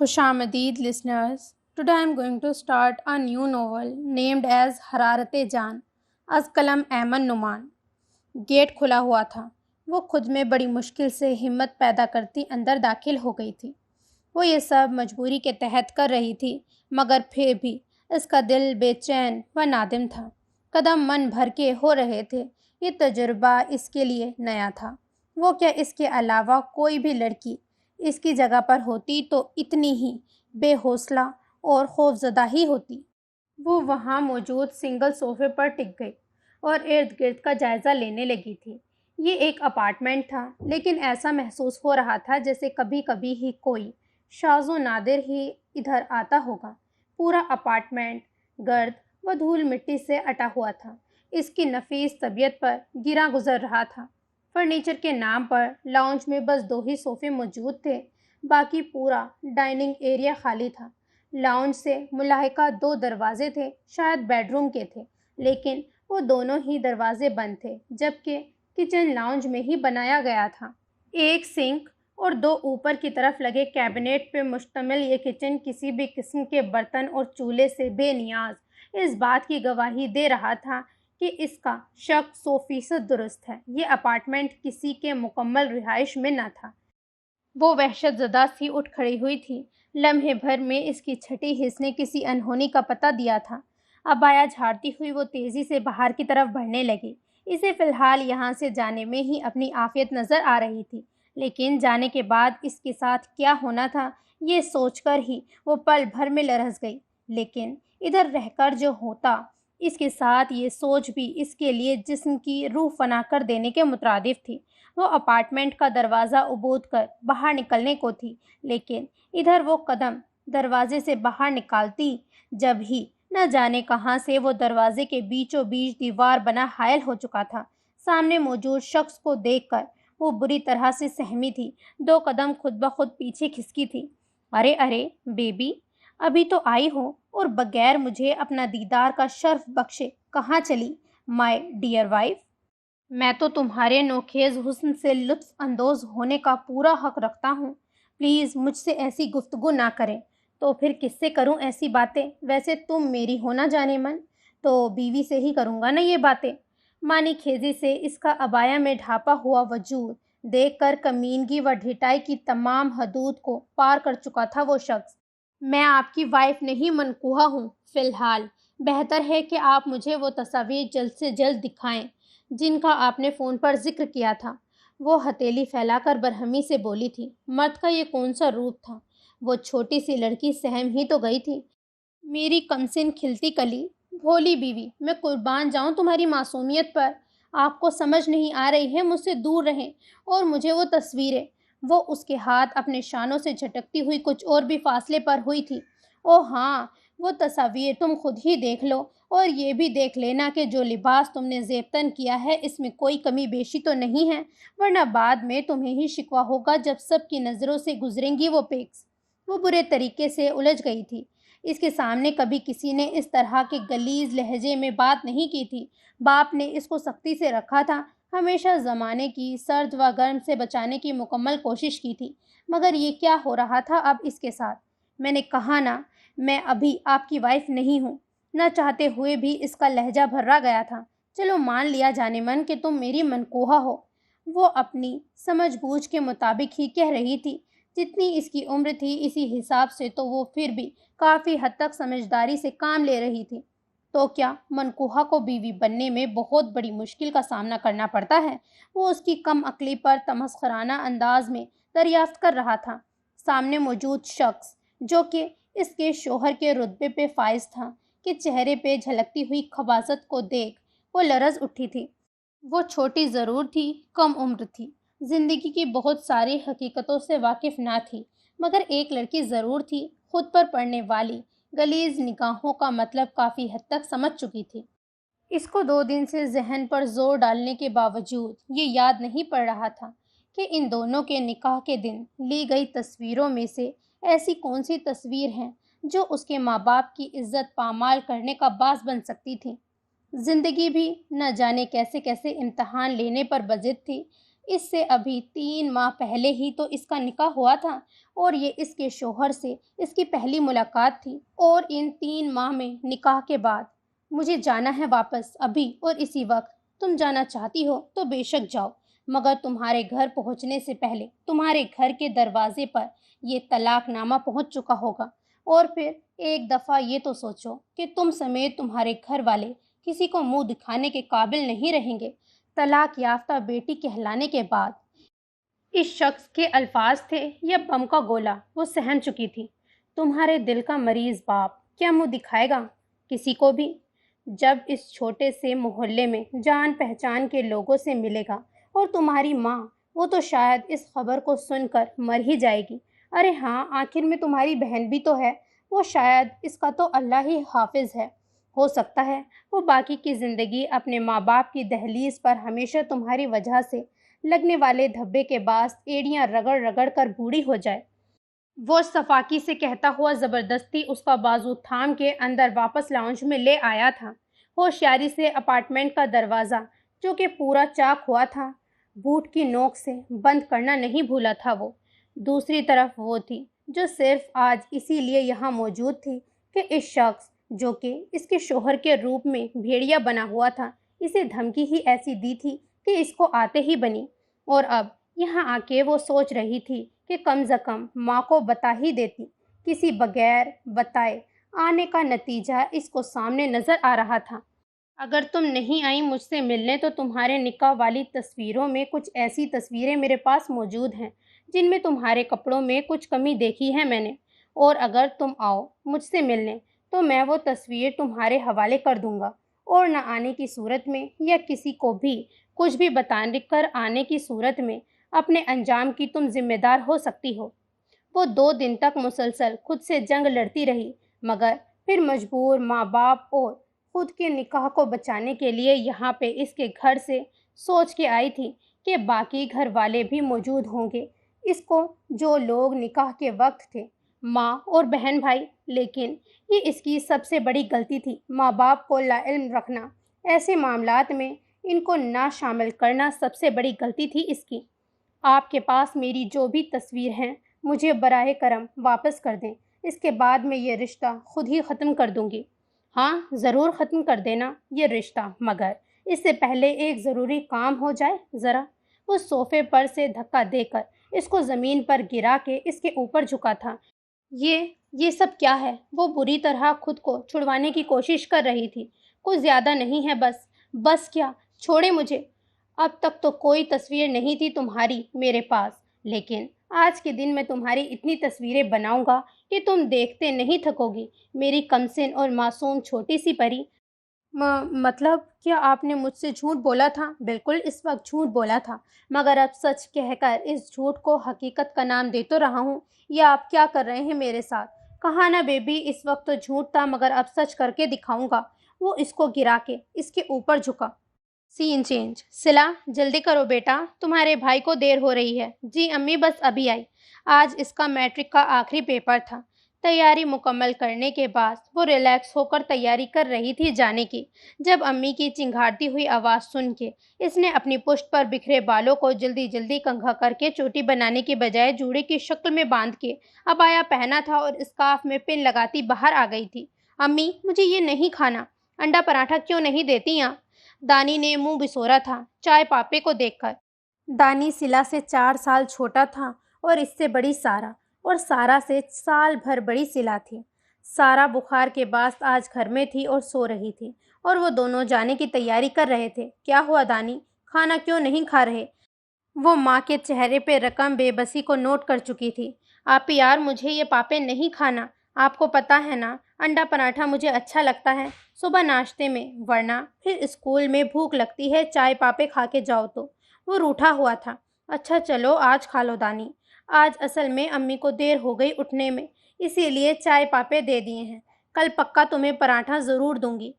خوش آمدید listeners. Today I am going to start a new novel named as حرارت جان از قلم ایمن نعمان. گیٹ کھلا ہوا تھا. وہ خود میں بڑی مشکل سے ہمت پیدا کرتی اندر داخل ہو گئی تھی. وہ یہ سب مجبوری کے تحت کر رہی تھی مگر پھر بھی اس کا دل بے چین و نادم تھا. قدم من بھر کے ہو رہے تھے. یہ تجربہ اس کے لیے نیا تھا. وہ کیا اس کے علاوہ کوئی بھی لڑکی اس کی جگہ پر ہوتی تو اتنی ہی بے حوصلہ اور خوفزدہ ہی ہوتی. وہ وہاں موجود سنگل صوفے پر ٹک گئی اور ارد گرد کا جائزہ لینے لگی تھی. یہ ایک اپارٹمنٹ تھا لیکن ایسا محسوس ہو رہا تھا جیسے کبھی کبھی ہی کوئی شاذ و نادر ہی ادھر آتا ہوگا. پورا اپارٹمنٹ گرد و دھول مٹی سے اٹا ہوا تھا. اس کی نفیس طبیعت پر گرا گزر رہا تھا. فرنیچر کے نام پر لاؤنج میں بس 2 ہی صوفے موجود تھے. باقی پورا ڈائننگ ایریا خالی تھا. لاؤنج سے ملاحقہ 2 دروازے تھے، شاید بیڈ روم کے تھے، لیکن وہ دونوں ہی دروازے بند تھے جبکہ کچن لاؤنج میں ہی بنایا گیا تھا. ایک سنک اور 2 اوپر کی طرف لگے کیبنٹ پہ مشتمل یہ کچن کسی بھی قسم کے برتن اور چولہے سے بے نیاز اس بات کی گواہی دے رہا تھا کہ اس کا شک 100% درست ہے. یہ اپارٹمنٹ کسی کے مکمل رہائش میں نہ تھا. وہ وحشت زدہ سی اٹھ کھڑی ہوئی تھی. لمحے بھر میں اس کی چھٹی حس نے کسی انہونی کا پتہ دیا تھا. عبایا جھاڑتی ہوئی وہ تیزی سے باہر کی طرف بڑھنے لگی. اسے فی الحال یہاں سے جانے میں ہی اپنی عافیت نظر آ رہی تھی، لیکن جانے کے بعد اس کے ساتھ کیا ہونا تھا یہ سوچ کر ہی وہ پل بھر میں لرز گئی. لیکن ادھر رہ کر جو ہوتا اس کے ساتھ یہ سوچ بھی اس کے لیے جسم کی روح فنا کر دینے کے مترادف تھی. وہ اپارٹمنٹ کا دروازہ عبور کر باہر نکلنے کو تھی، لیکن ادھر وہ قدم دروازے سے باہر نکالتی جب ہی نہ جانے کہاں سے وہ دروازے کے بیچوں بیچ دیوار بنا حائل ہو چکا تھا. سامنے موجود شخص کو دیکھ کر وہ بری طرح سے سہمی تھی. 2 قدم خود بخود پیچھے کھسکی تھی. ارے ارے بیبی، ابھی تو آئی ہو اور بغیر مجھے اپنا دیدار کا شرف بخشے کہاں چلی مائی ڈیئر وائف؟ میں تو تمہارے نوخیز حسن سے لطف اندوز ہونے کا پورا حق رکھتا ہوں. پلیز مجھ سے ایسی گفتگو نہ کریں. تو پھر کس سے کروں ایسی باتیں؟ ویسے تم میری ہو نہ جانے من، تو بیوی سے ہی کروں گا نا یہ باتیں. مانی خیزی سے اس کا عبایا میں ڈھانپا ہوا وجود دیکھ کر کمینگی و ڈھٹائی کی تمام حدود کو پار کر چکا تھا وہ شخص. میں آپ کی وائف نہیں منقوہ ہوں فی الحال. بہتر ہے کہ آپ مجھے وہ تصاویر جلد سے جلد دکھائیں جن کا آپ نے فون پر ذکر کیا تھا. وہ ہتھیلی پھیلا کر برہمی سے بولی تھی. مرد کا یہ کون سا روپ تھا؟ وہ چھوٹی سی لڑکی سہم ہی تو گئی تھی. میری کمسن کھلتی کلی، بھولی بیوی، میں قربان جاؤں تمہاری معصومیت پر. آپ کو سمجھ نہیں آ رہی ہے، مجھ سے دور رہیں. اور مجھے وہ تصویریں. وہ اس کے ہاتھ اپنے شانوں سے جھٹکتی ہوئی کچھ اور بھی فاصلے پر ہوئی تھی. او ہاں، وہ تصاویر تم خود ہی دیکھ لو اور یہ بھی دیکھ لینا کہ جو لباس تم نے زیبتن کیا ہے اس میں کوئی کمی بیشی تو نہیں ہے، ورنہ بعد میں تمہیں ہی شکوہ ہوگا جب سب کی نظروں سے گزریں گی وہ پکس. وہ برے طریقے سے الجھ گئی تھی. اس کے سامنے کبھی کسی نے اس طرح کے غلیظ لہجے میں بات نہیں کی تھی. باپ نے اس کو سختی سے رکھا تھا، ہمیشہ زمانے کی سرد و گرم سے بچانے کی مکمل کوشش کی تھی. مگر یہ کیا ہو رہا تھا اب اس کے ساتھ؟ میں نے کہا نا، میں ابھی آپ کی وائف نہیں ہوں. نہ چاہتے ہوئے بھی اس کا لہجہ بھرا گیا تھا. چلو مان لیا جانے من کہ تم میری منقوہ ہو. وہ اپنی سمجھ بوجھ کے مطابق ہی کہہ رہی تھی. جتنی اس کی عمر تھی اسی حساب سے تو وہ پھر بھی کافی حد تک سمجھداری سے کام لے رہی تھی. تو کیا منقوہ کو بیوی بننے میں بہت بڑی مشکل کا سامنا کرنا پڑتا ہے؟ وہ اس کی کم عقلی پر تمسخرانہ انداز میں دریافت کر رہا تھا. سامنے موجود شخص جو کہ اس کے شوہر کے رتبے پہ فائز تھا کہ چہرے پہ جھلکتی ہوئی خباثت کو دیکھ وہ لرز اٹھی تھی. وہ چھوٹی ضرور تھی، کم عمر تھی، زندگی کی بہت ساری حقیقتوں سے واقف نہ تھی، مگر ایک لڑکی ضرور تھی. خود پر پڑنے والی غلیظ نگاہوں کا مطلب کافی حد تک سمجھ چکی تھی. اس کو 2 دن سے ذہن پر زور ڈالنے کے باوجود یہ یاد نہیں پڑ رہا تھا کہ ان دونوں کے نکاح کے دن لی گئی تصویروں میں سے ایسی کون سی تصویر ہیں جو اس کے ماں باپ کی عزت پامال کرنے کا باعث بن سکتی تھی. زندگی بھی نہ جانے کیسے کیسے امتحان لینے پر بضد تھی. اس سے ابھی 3 ماہ پہلے ہی تو اس کا نکاح ہوا تھا اور یہ اس کے شوہر سے اس کی پہلی ملاقات تھی، اور ان 3 ماہ میں نکاح کے بعد مجھے جانا ہے واپس ابھی اور اسی وقت۔ تم جانا چاہتی ہو تو بے شک جاؤ، مگر تمہارے گھر پہنچنے سے پہلے تمہارے گھر کے دروازے پر یہ طلاق نامہ پہنچ چکا ہوگا، اور پھر ایک دفعہ یہ تو سوچو کہ تم سمیت تمہارے گھر والے کسی کو منہ دکھانے کے قابل نہیں رہیں گے۔ طلاق یافتہ بیٹی کہلانے کے بعد اس شخص کے الفاظ تھے یا بم کا گولہ وہ سہن چکی تھی۔ تمہارے دل کا مریض باپ کیا منہ دکھائے گا کسی کو بھی؟ جب اس چھوٹے سے محلے میں جان پہچان کے لوگوں سے ملے گا، اور تمہاری ماں وہ تو شاید اس خبر کو سن کر مر ہی جائے گی۔ ارے ہاں، آخر میں تمہاری بہن بھی تو ہے، وہ شاید اس کا تو اللہ ہی حافظ ہے، ہو سکتا ہے وہ باقی کی زندگی اپنے ماں باپ کی دہلیز پر ہمیشہ تمہاری وجہ سے لگنے والے دھبے کے باعث ایڑیاں رگڑ رگڑ کر بوڑھی ہو جائے۔ وہ صفاکی سے کہتا ہوا زبردستی اس کا بازو تھام کے اندر واپس لاؤنج میں لے آیا تھا۔ ہوشیاری سے اپارٹمنٹ کا دروازہ، جو کہ پورا چاک ہوا تھا، بوٹ کی نوک سے بند کرنا نہیں بھولا تھا وہ۔ دوسری طرف وہ تھی جو صرف آج اسی لیے یہاں موجود تھی کہ اس شخص جو کہ اس کے شوہر کے روپ میں بھیڑیا بنا ہوا تھا، اسے دھمکی ہی ایسی دی تھی کہ اس کو آتے ہی بنی، اور اب یہاں آ کے وہ سوچ رہی تھی کہ کم از کم ماں کو بتا ہی دیتی۔ کسی بغیر بتائے آنے کا نتیجہ اس کو سامنے نظر آ رہا تھا۔ اگر تم نہیں آئی مجھ سے ملنے تو تمہارے نکاح والی تصویروں میں کچھ ایسی تصویریں میرے پاس موجود ہیں جن میں تمہارے کپڑوں میں کچھ کمی دیکھی ہے میں نے، اور اگر تم آؤ مجھ سے ملنے تو میں وہ تصویر تمہارے حوالے کر دوں گا، اور نہ آنے کی صورت میں یا کسی کو بھی کچھ بھی بتانے کر آنے کی صورت میں اپنے انجام کی تم ذمہ دار ہو سکتی ہو۔ وہ 2 دن تک مسلسل خود سے جنگ لڑتی رہی، مگر پھر مجبور ماں باپ اور خود کے نکاح کو بچانے کے لیے یہاں پہ اس کے گھر سے سوچ کے آئی تھی کہ باقی گھر والے بھی موجود ہوں گے، اس کو جو لوگ نکاح کے وقت تھے، ماں اور بہن بھائی۔ لیکن یہ اس کی سب سے بڑی غلطی تھی، ماں باپ کو لاعلم رکھنا، ایسے معاملات میں ان کو نہ شامل کرنا سب سے بڑی غلطی تھی اس کی۔ آپ کے پاس میری جو بھی تصویر ہیں مجھے براہ کرم واپس کر دیں، اس کے بعد میں یہ رشتہ خود ہی ختم کر دوں گی۔ ہاں ضرور ختم کر دینا یہ رشتہ، مگر اس سے پہلے ایک ضروری کام ہو جائے ذرا۔ وہ صوفے پر سے دھکا دے کر اس کو زمین پر گرا کے اس کے اوپر جھکا تھا۔ یہ سب کیا ہے؟ وہ بری طرح خود کو چھڑوانے کی کوشش کر رہی تھی۔ کچھ زیادہ نہیں ہے، بس کیا، چھوڑے مجھے۔ اب تک تو کوئی تصویر نہیں تھی تمہاری میرے پاس، لیکن آج کے دن میں تمہاری اتنی تصویریں بناؤں گا کہ تم دیکھتے نہیں تھکو گی، میری کمسن اور معصوم چھوٹی سی پری۔ مطلب کیا آپ نے مجھ سے جھوٹ بولا تھا؟ بالکل اس وقت جھوٹ بولا تھا، مگر اب سچ کہہ کر اس جھوٹ کو حقیقت کا نام دے تو رہا ہوں۔ یہ آپ کیا کر رہے ہیں میرے ساتھ؟ کہا نا بیبی، اس وقت تو جھوٹ تھا، مگر اب سچ کر کے دکھاؤں گا۔ وہ اس کو گرا کے اس کے اوپر جھکا۔ سین چینج۔ سلا جلدی کرو بیٹا، تمہارے بھائی کو دیر ہو رہی ہے۔ جی امی، بس ابھی آئی۔ آج اس کا میٹرک کا آخری پیپر تھا۔ تیاری مکمل کرنے کے بعد وہ ریلیکس ہو کر تیاری کر رہی تھی جانے کی، جب امی کی چنگھاڑتی ہوئی آواز سن کے اس نے اپنی پشت پر بکھرے بالوں کو جلدی جلدی کنگھا کر کے چوٹی بنانے کی بجائے جوڑے کی شکل میں باندھ کے عبایا پہنا تھا اور اسکارف میں پن لگاتی باہر آ گئی تھی۔ امی، مجھے یہ نہیں کھانا۔ انڈا پراٹھا کیوں نہیں دیتی یہاں؟ دانی نے منہ بسورا تھا چائے پاپے کو دیکھ کر۔ دانی سلا سے 4 سال چھوٹا تھا اور اس سے بڑی سارا، اور سارا سے سال بھر بڑی سلا تھی۔ سارا بخار کے باعث آج گھر میں تھی اور سو رہی تھی، اور وہ دونوں جانے کی تیاری کر رہے تھے۔ کیا ہوا دانی، کھانا کیوں نہیں کھا رہے؟ وہ ماں کے چہرے پہ رقم بے بسی کو نوٹ کر چکی تھی۔ آپ یار، مجھے یہ پاپے نہیں کھانا، آپ کو پتہ ہے نا، انڈا پراٹھا مجھے اچھا لگتا ہے صبح ناشتے میں، ورنہ پھر اسکول میں بھوک لگتی ہے چائے پاپے کھا کے جاؤ تو۔ وہ روٹھا ہوا تھا۔ اچھا چلو آج کھا لو دانی، آج اصل میں امی کو دیر ہو گئی اٹھنے میں، اسی لیے چائے پاپے دے دیے ہیں، کل پکا تمہیں پراٹھا ضرور دوں گی۔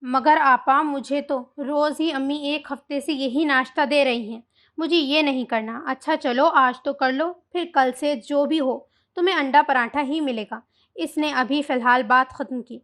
مگر آپا، مجھے تو روز ہی امی 1 ہفتے سے یہی ناشتہ دے رہی ہیں، مجھے یہ نہیں کرنا۔ اچھا چلو آج تو کر لو، پھر کل سے جو بھی ہو تمہیں انڈا پراٹھا ہی ملے گا۔ اس نے ابھی فی الحال بات ختم کی۔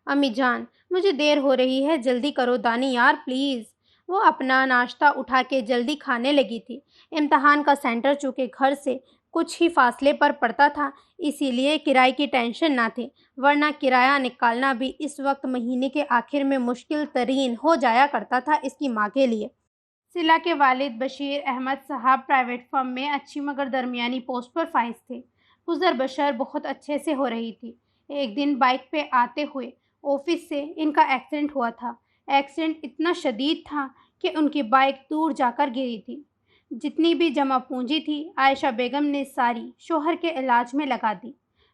امی جان، مجھے دیر ہو رہی ہے، جلدی کرو دانی یار پلیز۔ وہ اپنا ناشتہ اٹھا کے جلدی کھانے لگی تھی۔ امتحان کا سینٹر چونکہ گھر سے کچھ ہی فاصلے پر پڑتا تھا، اسی لیے کرائے کی ٹینشن نہ تھی، ورنہ کرایہ نکالنا بھی اس وقت مہینے کے آخر میں مشکل ترین ہو جایا کرتا تھا اس کی ماں کے لیے۔ صلہ کے والد بشیر احمد صاحب پرائیویٹ فرم میں اچھی مگر درمیانی پوسٹ پر فائز تھے۔ گزر بسر بہت اچھے سے ہو رہی تھی۔ ایک دن بائک پہ آتے ہوئے آفس سے ان کا ایکسیڈنٹ ہوا تھا۔ ایکسیڈنٹ اتنا شدید تھا کہ ان کی بائک دور جا کر گری تھی۔ جتنی بھی جمع پونجی تھی عائشہ بیگم نے ساری شوہر کے علاج میں لگا دی۔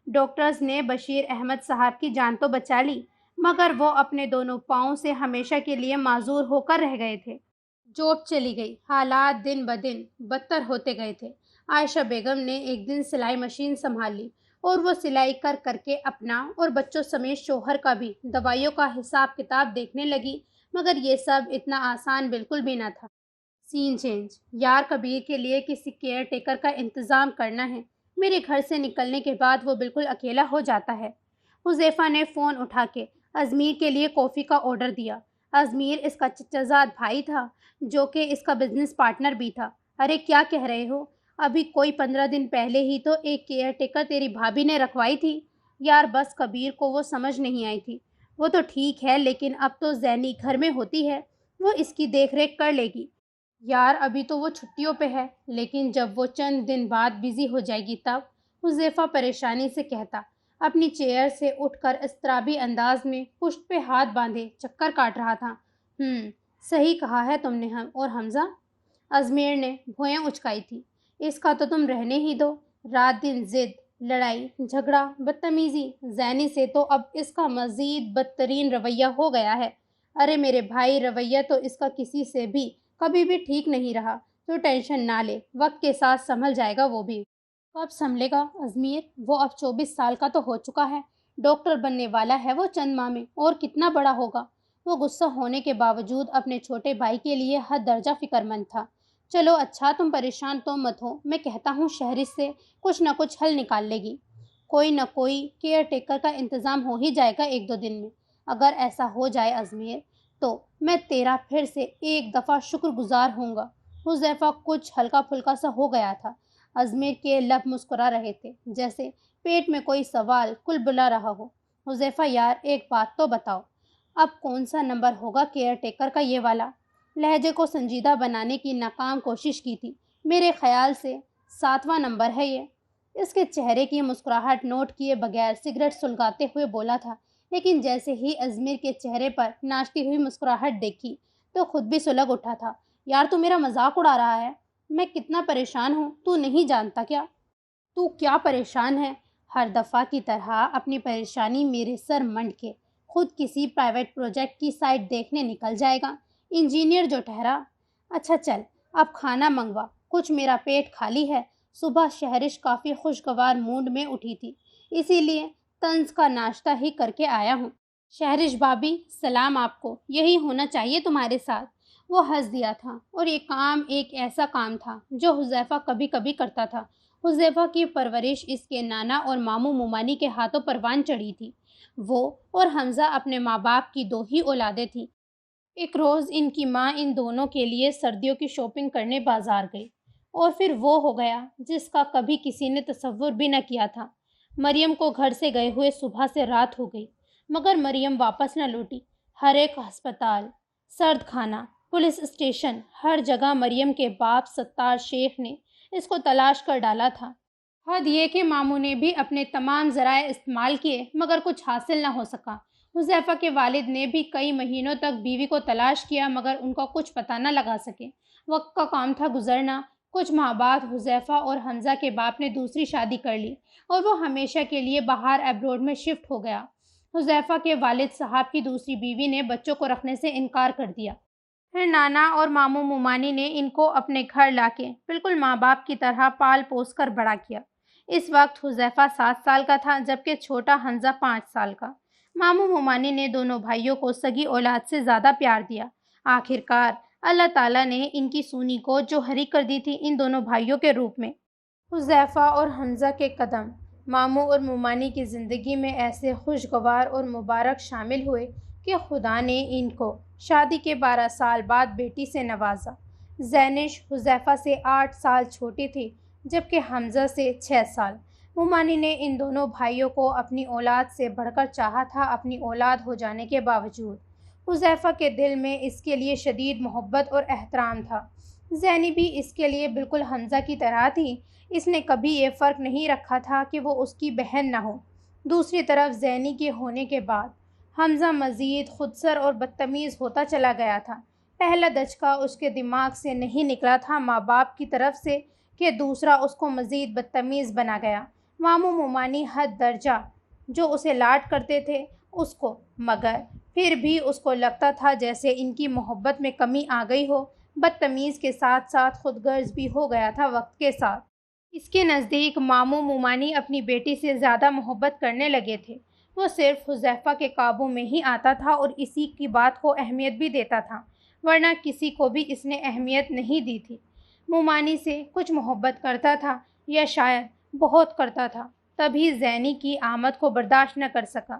ڈاکٹرز نے بشیر احمد صاحب کی جان تو بچا لی، مگر وہ اپنے دونوں پاؤں سے ہمیشہ کے لیے معذور ہو کر رہ گئے تھے۔ جاب چلی گئی، حالات دن بدن بدتر ہوتے گئے تھے۔ عائشہ بیگم نے ایک دن سلائی مشین سنبھال لی اور وہ سلائی کر کر کے اپنا اور بچوں سمیت شوہر کا بھی دوائیوں کا حساب کتاب دیکھنے لگی، مگر یہ سب اتنا آسان بالکل بھی نہ تھا۔ سین چینج، یار کبیر کے لیے کسی کیئر ٹیکر کا انتظام کرنا ہے۔ میرے گھر سے نکلنے کے بعد وہ بالکل اکیلا ہو جاتا ہے۔ حذیفہ نے فون اٹھا کے ازمیر کے لیے کافی کا آرڈر دیا۔ ازمیر اس کا چچا زاد بھائی تھا، جو کہ اس کا بزنس پارٹنر بھی تھا۔ ارے کیا کہہ رہے ہو؟ ابھی کوئی 15 دن پہلے ہی تو ایک کیئر ٹیکر تیری بھابھی نے رکھوائی تھی۔ یار بس کبیر کو وہ سمجھ نہیں آئی تھی۔ وہ تو ٹھیک ہے، لیکن اب تو زینی گھر میں ہوتی ہے، وہ اس کی دیکھ ریکھ کر لے گی۔ یار ابھی تو وہ چھٹیوں پہ ہے، لیکن جب وہ چند دن بعد بزی ہو جائے گی تب۔ حذیفہ پریشانی سے کہتا، اپنی چیئر سے اٹھ کر اضطرابی انداز میں پشت پہ ہاتھ باندھے چکر کاٹ رہا تھا۔ صحیح کہا ہے تم نے۔ اور حمزہ؟ ازمیر نے بھویں اچکائی تھی۔ اس کا تو تم رہنے ہی دو، رات دن ضد، لڑائی جھگڑا بدتمیزی، زینی سے تو اب اس کا مزید بدترین رویہ ہو گیا ہے۔ ارے میرے بھائی، رویہ تو اس کا کسی سے بھی کبھی بھی ٹھیک نہیں رہا، تو ٹینشن نہ لے، وقت کے ساتھ سنبھل جائے گا وہ بھی۔ کب سنبھلے گا ازمیر؟ وہ اب 24 سال کا تو ہو چکا ہے، ڈاکٹر بننے والا ہے وہ چند ماہ میں، اور کتنا بڑا ہوگا۔ وہ غصہ ہونے کے باوجود اپنے چھوٹے بھائی کے لیے حد درجہ فکر مند تھا۔ چلو اچھا، تم پریشان تو مت ہو، میں کہتا ہوں شہرش سے کچھ نہ کچھ حل نکال لے گی۔ کوئی نہ کوئی کیئر ٹیکر کا انتظام ہو ہی جائے گا 1-2 دن میں۔ اگر ایسا ہو جائے ازمیر، تو میں تیرا پھر سے ایک دفعہ شکر گزار ہوں گا۔ حذیفہ کچھ ہلکا پھلکا سا ہو گیا تھا۔ ازمیر کے لب مسکرا رہے تھے، جیسے پیٹ میں کوئی سوال کل بلا رہا ہو۔ حذیفہ یار ایک بات تو بتاؤ، اب کون سا نمبر ہوگا کیئر ٹیکر کا یہ والا؟ لہجے کو سنجیدہ بنانے کی ناکام کوشش کی تھی۔ میرے خیال سے 7واں نمبر ہے یہ۔ اس کے چہرے کی مسکراہٹ نوٹ کیے بغیر سگریٹ سلگاتے ہوئے بولا تھا، لیکن جیسے ہی ازمیر کے چہرے پر ناچتی ہوئی مسکراہٹ دیکھی تو خود بھی سلگ اٹھا تھا۔ یار تو میرا مذاق اڑا رہا ہے؟ میں کتنا پریشان ہوں تو نہیں جانتا کیا؟ تو کیا پریشان ہے؟ ہر دفعہ کی طرح اپنی پریشانی میرے سر منڈ کے خود کسی پرائیویٹ پروجیکٹ کی سائٹ دیکھنے نکل جائے گا، انجینئر جو ٹھہرا۔ اچھا چل اب کھانا منگوا، کچھ میرا پیٹ خالی ہے۔ صبح شہرش کافی خوشگوار موڈ میں اٹھی تھی، اسی لیے طنز کا ناشتہ ہی کر کے آیا ہوں۔ شہرش بھابی سلام آپ کو، یہی ہونا چاہیے تمہارے ساتھ۔ وہ ہنس دیا تھا، اور یہ کام ایک ایسا کام تھا جو حذیفہ کبھی کبھی کرتا تھا۔ حذیفہ کی پرورش اس کے نانا اور ماموں مومانی کے ہاتھوں پروان چڑھی تھی۔ وہ اور حمزہ اپنے ماں باپ کی 2 ہی اولادیں تھیں۔ ایک روز ان کی ماں ان دونوں کے لیے سردیوں کی شاپنگ کرنے بازار گئی، اور پھر وہ ہو گیا جس کا کبھی کسی نے تصور بھی نہ کیا تھا۔ مریم کو گھر سے گئے ہوئے صبح سے رات ہو گئی، مگر مریم واپس نہ لوٹی۔ ہر ایک ہسپتال، سرد خانہ، پولیس اسٹیشن، ہر جگہ مریم کے باپ ستار شیخ نے اس کو تلاش کر ڈالا تھا۔ حد یہ کہ ماموں نے بھی اپنے تمام ذرائع استعمال کیے، مگر کچھ حاصل نہ ہو سکا۔ حذیفہ کے والد نے بھی کئی مہینوں تک بیوی کو تلاش کیا، مگر ان کا کچھ پتہ نہ لگا سکے۔ وقت کا کام تھا گزرنا۔ کچھ ماہ بعد حذیفہ اور حمزہ کے باپ نے دوسری شادی کر لی، اور وہ ہمیشہ کے لیے باہر ایبروڈ میں شفٹ ہو گیا۔ حذیفہ کے والد صاحب کی دوسری بیوی نے بچوں کو رکھنے سے انکار کر دیا۔ پھر نانا اور ماموں مومانی نے ان کو اپنے گھر لا کے بالکل ماں باپ کی طرح پال پوس کر بڑا کیا۔ اس وقت حذیفہ 7 سال کا تھا، جبکہ چھوٹا حمزہ 5 سال کا۔ ماموں مومانی نے دونوں بھائیوں کو سگی اولاد سے زیادہ پیار دیا۔ آخرکار اللہ تعالیٰ نے ان کی سونی کو جوہری کر دی تھی ان دونوں بھائیوں کے روپ میں۔ حذیفہ اور حمزہ کے قدم ماموں اور مومانی کی زندگی میں ایسے خوشگوار اور مبارک شامل ہوئے کہ خدا نے ان کو شادی کے 12 سال بعد بیٹی سے نوازا۔ زینش حذیفہ سے 8 سال چھوٹی تھی، جبکہ حمزہ سے 6 سال۔ مومانی نے ان دونوں بھائیوں کو اپنی اولاد سے بڑھ کر چاہا تھا، اپنی اولاد ہو جانے کے باوجود۔ حذیفہ کے دل میں اس کے لیے شدید محبت اور احترام تھا۔ زینی بھی اس کے لیے بالکل حمزہ کی طرح تھی۔ اس نے کبھی یہ فرق نہیں رکھا تھا کہ وہ اس کی بہن نہ ہو۔ دوسری طرف زینی کے ہونے کے بعد حمزہ مزید خودسر اور بدتمیز ہوتا چلا گیا تھا۔ پہلا دھچکا اس کے دماغ سے نہیں نکلا تھا ماں باپ کی طرف سے، کہ دوسرا اس کو مزید بدتمیز بنا گیا۔ ماموں مومانی حد درجہ جو اسے لاڈ کرتے تھے اس کو، مگر پھر بھی اس کو لگتا تھا جیسے ان کی محبت میں کمی آ گئی ہو۔ بدتمیز کے ساتھ ساتھ خود غرض بھی ہو گیا تھا وقت کے ساتھ۔ اس کے نزدیک ماموں مومانی اپنی بیٹی سے زیادہ محبت کرنے لگے تھے۔ وہ صرف حذیفہ کے قابو میں ہی آتا تھا اور اسی کی بات کو اہمیت بھی دیتا تھا، ورنہ کسی کو بھی اس نے اہمیت نہیں دی تھی۔ مومانی سے کچھ محبت کرتا تھا، یا شاید بہت کرتا تھا، تبھی زینی کی آمد کو برداشت نہ کر سکا۔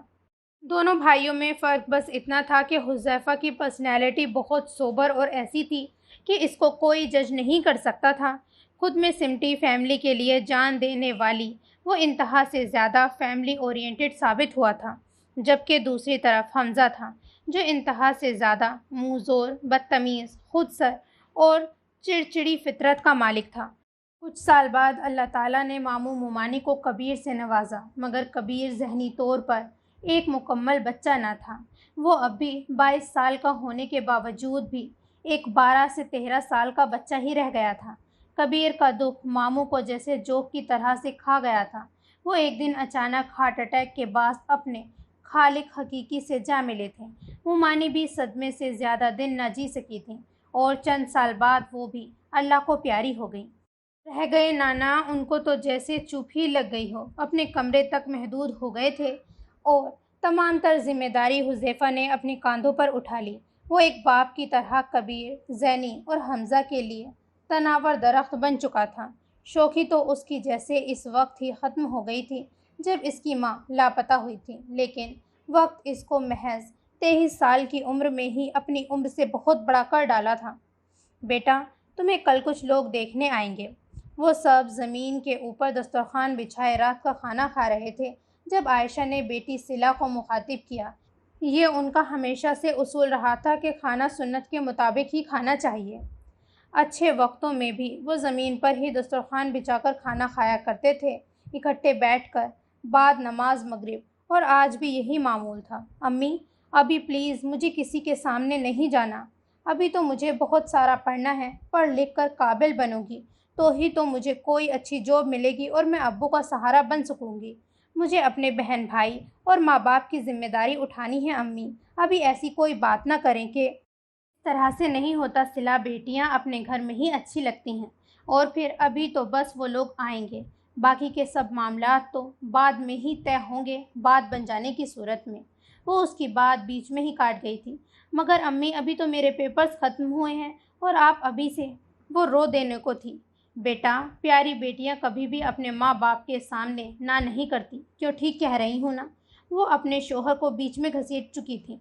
دونوں بھائیوں میں فرق بس اتنا تھا کہ حذیفہ کی پرسنالٹی بہت سوبر اور ایسی تھی کہ اس کو کوئی جج نہیں کر سکتا تھا۔ خود میں سمٹی، فیملی کے لیے جان دینے والی، وہ انتہا سے زیادہ فیملی اورینٹڈ ثابت ہوا تھا، جبکہ دوسری طرف حمزہ تھا جو انتہا سے زیادہ منہ زور، بدتمیز، خود سر اور چڑچڑی فطرت کا مالک تھا۔ کچھ سال بعد اللہ تعالیٰ نے ماموں مومانی کو کبیر سے نوازا، مگر کبیر ذہنی طور پر ایک مکمل بچہ نہ تھا۔ وہ اب بھی 22 سال کا ہونے کے باوجود بھی ایک 12 سے 13 سال کا بچہ ہی رہ گیا تھا۔ کبیر کا دکھ ماموں کو جیسے جوک کی طرح سے کھا گیا تھا۔ وہ ایک دن اچانک ہارٹ اٹیک کے باعث اپنے خالق حقیقی سے جا ملے تھے۔ مومانی بھی صدمے سے زیادہ دن نہ جی سکی تھیں، اور چند سال بعد وہ بھی اللہ کو پیاری ہو گئیں۔ رہ گئے نانا، ان کو تو جیسے چوپ ہی لگ گئی ہو، اپنے کمرے تک محدود ہو گئے تھے، اور تمام تر ذمہ داری حذیفہ نے اپنے کاندھوں پر اٹھا لی۔ وہ ایک باپ کی طرح کبیر، زینی اور حمزہ کے لیے تناور درخت بن چکا تھا۔ شوخی تو اس کی جیسے اس وقت ہی ختم ہو گئی تھی جب اس کی ماں لاپتہ ہوئی تھی، لیکن وقت اس کو محض 23 سال کی عمر میں ہی اپنی عمر سے بہت بڑا کر ڈالا تھا۔ بیٹا، تمہیں کل کچھ لوگ دیکھنے آئیں گے۔ وہ سب زمین کے اوپر دسترخوان بچھائے رات کا کھانا کھا رہے تھے جب عائشہ نے بیٹی صلہ کو مخاطب کیا۔ یہ ان کا ہمیشہ سے اصول رہا تھا کہ کھانا سنت کے مطابق ہی کھانا چاہیے۔ اچھے وقتوں میں بھی وہ زمین پر ہی دسترخوان بچھا کر کھانا کھایا کرتے تھے، اکٹھے بیٹھ کر بعد نماز مغرب، اور آج بھی یہی معمول تھا۔ امی، ابھی پلیز مجھے کسی کے سامنے نہیں جانا۔ ابھی تو مجھے بہت سارا پڑھنا ہے، پڑھ لکھ کر قابل بنوں گی تو ہی تو مجھے کوئی اچھی جاب ملے گی اور میں ابو کا سہارا بن سکوں گی۔ مجھے اپنے بہن بھائی اور ماں باپ کی ذمہ داری اٹھانی ہے امی۔ ابھی ایسی کوئی بات نہ کریں کہ اس طرح سے نہیں ہوتا صلہ، بیٹیاں اپنے گھر میں ہی اچھی لگتی ہیں، اور پھر ابھی تو بس وہ لوگ آئیں گے، باقی کے سب معاملات تو بعد میں ہی طے ہوں گے، بات بن جانے کی صورت میں۔ وہ اس کی بات بیچ میں ہی کاٹ گئی تھی۔ مگر امی، ابھی تو میرے پیپرز ختم ہوئے ہیں اور آپ ابھی سے، وہ رو دینے کو تھی۔ بیٹا، پیاری بیٹیاں کبھی بھی اپنے ماں باپ کے سامنے نہ نہیں کرتی، کیوں ٹھیک کہہ رہی ہوں نا؟ وہ اپنے شوہر کو بیچ میں گھسیٹ چکی تھی۔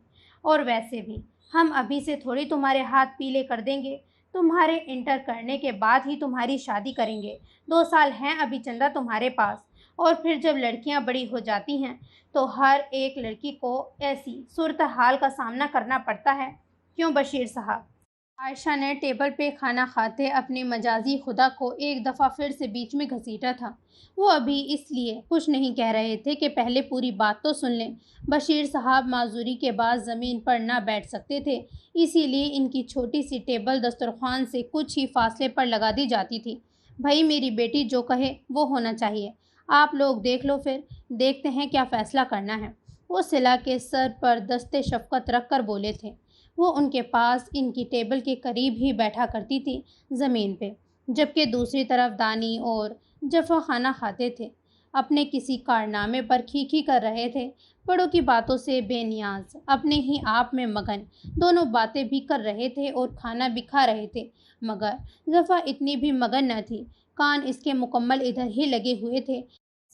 اور ویسے بھی ہم ابھی سے تھوڑی تمہارے ہاتھ پیلے کر دیں گے، تمہارے انٹر کرنے کے بعد ہی تمہاری شادی کریں گے۔ 2 سال ہیں ابھی چندہ تمہارے پاس، اور پھر جب لڑکیاں بڑی ہو جاتی ہیں تو ہر ایک لڑکی کو ایسی صورتحال کا سامنا کرنا پڑتا ہے، کیوں بشیر صاحب؟ عائشہ نے ٹیبل پہ کھانا کھاتے اپنے مجازی خدا کو ایک دفعہ پھر سے بیچ میں گھسیٹا تھا۔ وہ ابھی اس لیے کچھ نہیں کہہ رہے تھے کہ پہلے پوری بات تو سن لیں۔ بشیر صاحب معذوری کے بعد زمین پر نہ بیٹھ سکتے تھے، اسی لیے ان کی چھوٹی سی ٹیبل دسترخوان سے کچھ ہی فاصلے پر لگا دی جاتی تھی۔ بھائی، میری بیٹی جو کہے وہ ہونا چاہیے، آپ لوگ دیکھ لو، پھر دیکھتے ہیں کیا فیصلہ کرنا ہے۔ وہ صلہ کے سر پر دست شفقت رکھ کر بولے تھے۔ وہ ان کے پاس ان کی ٹیبل کے قریب ہی بیٹھا کرتی تھی، زمین پہ، جبکہ دوسری طرف دانی اور جفا کھانا کھاتے تھے، اپنے کسی کارنامے پر کھی کر رہے تھے، بڑوں کی باتوں سے بے نیاز، اپنے ہی آپ میں مگن، دونوں باتیں بھی کر رہے تھے اور کھانا بھی کھا رہے تھے۔ مگر جفا اتنی بھی مگن نہ تھی، کان اس کے مکمل ادھر ہی لگے ہوئے تھے۔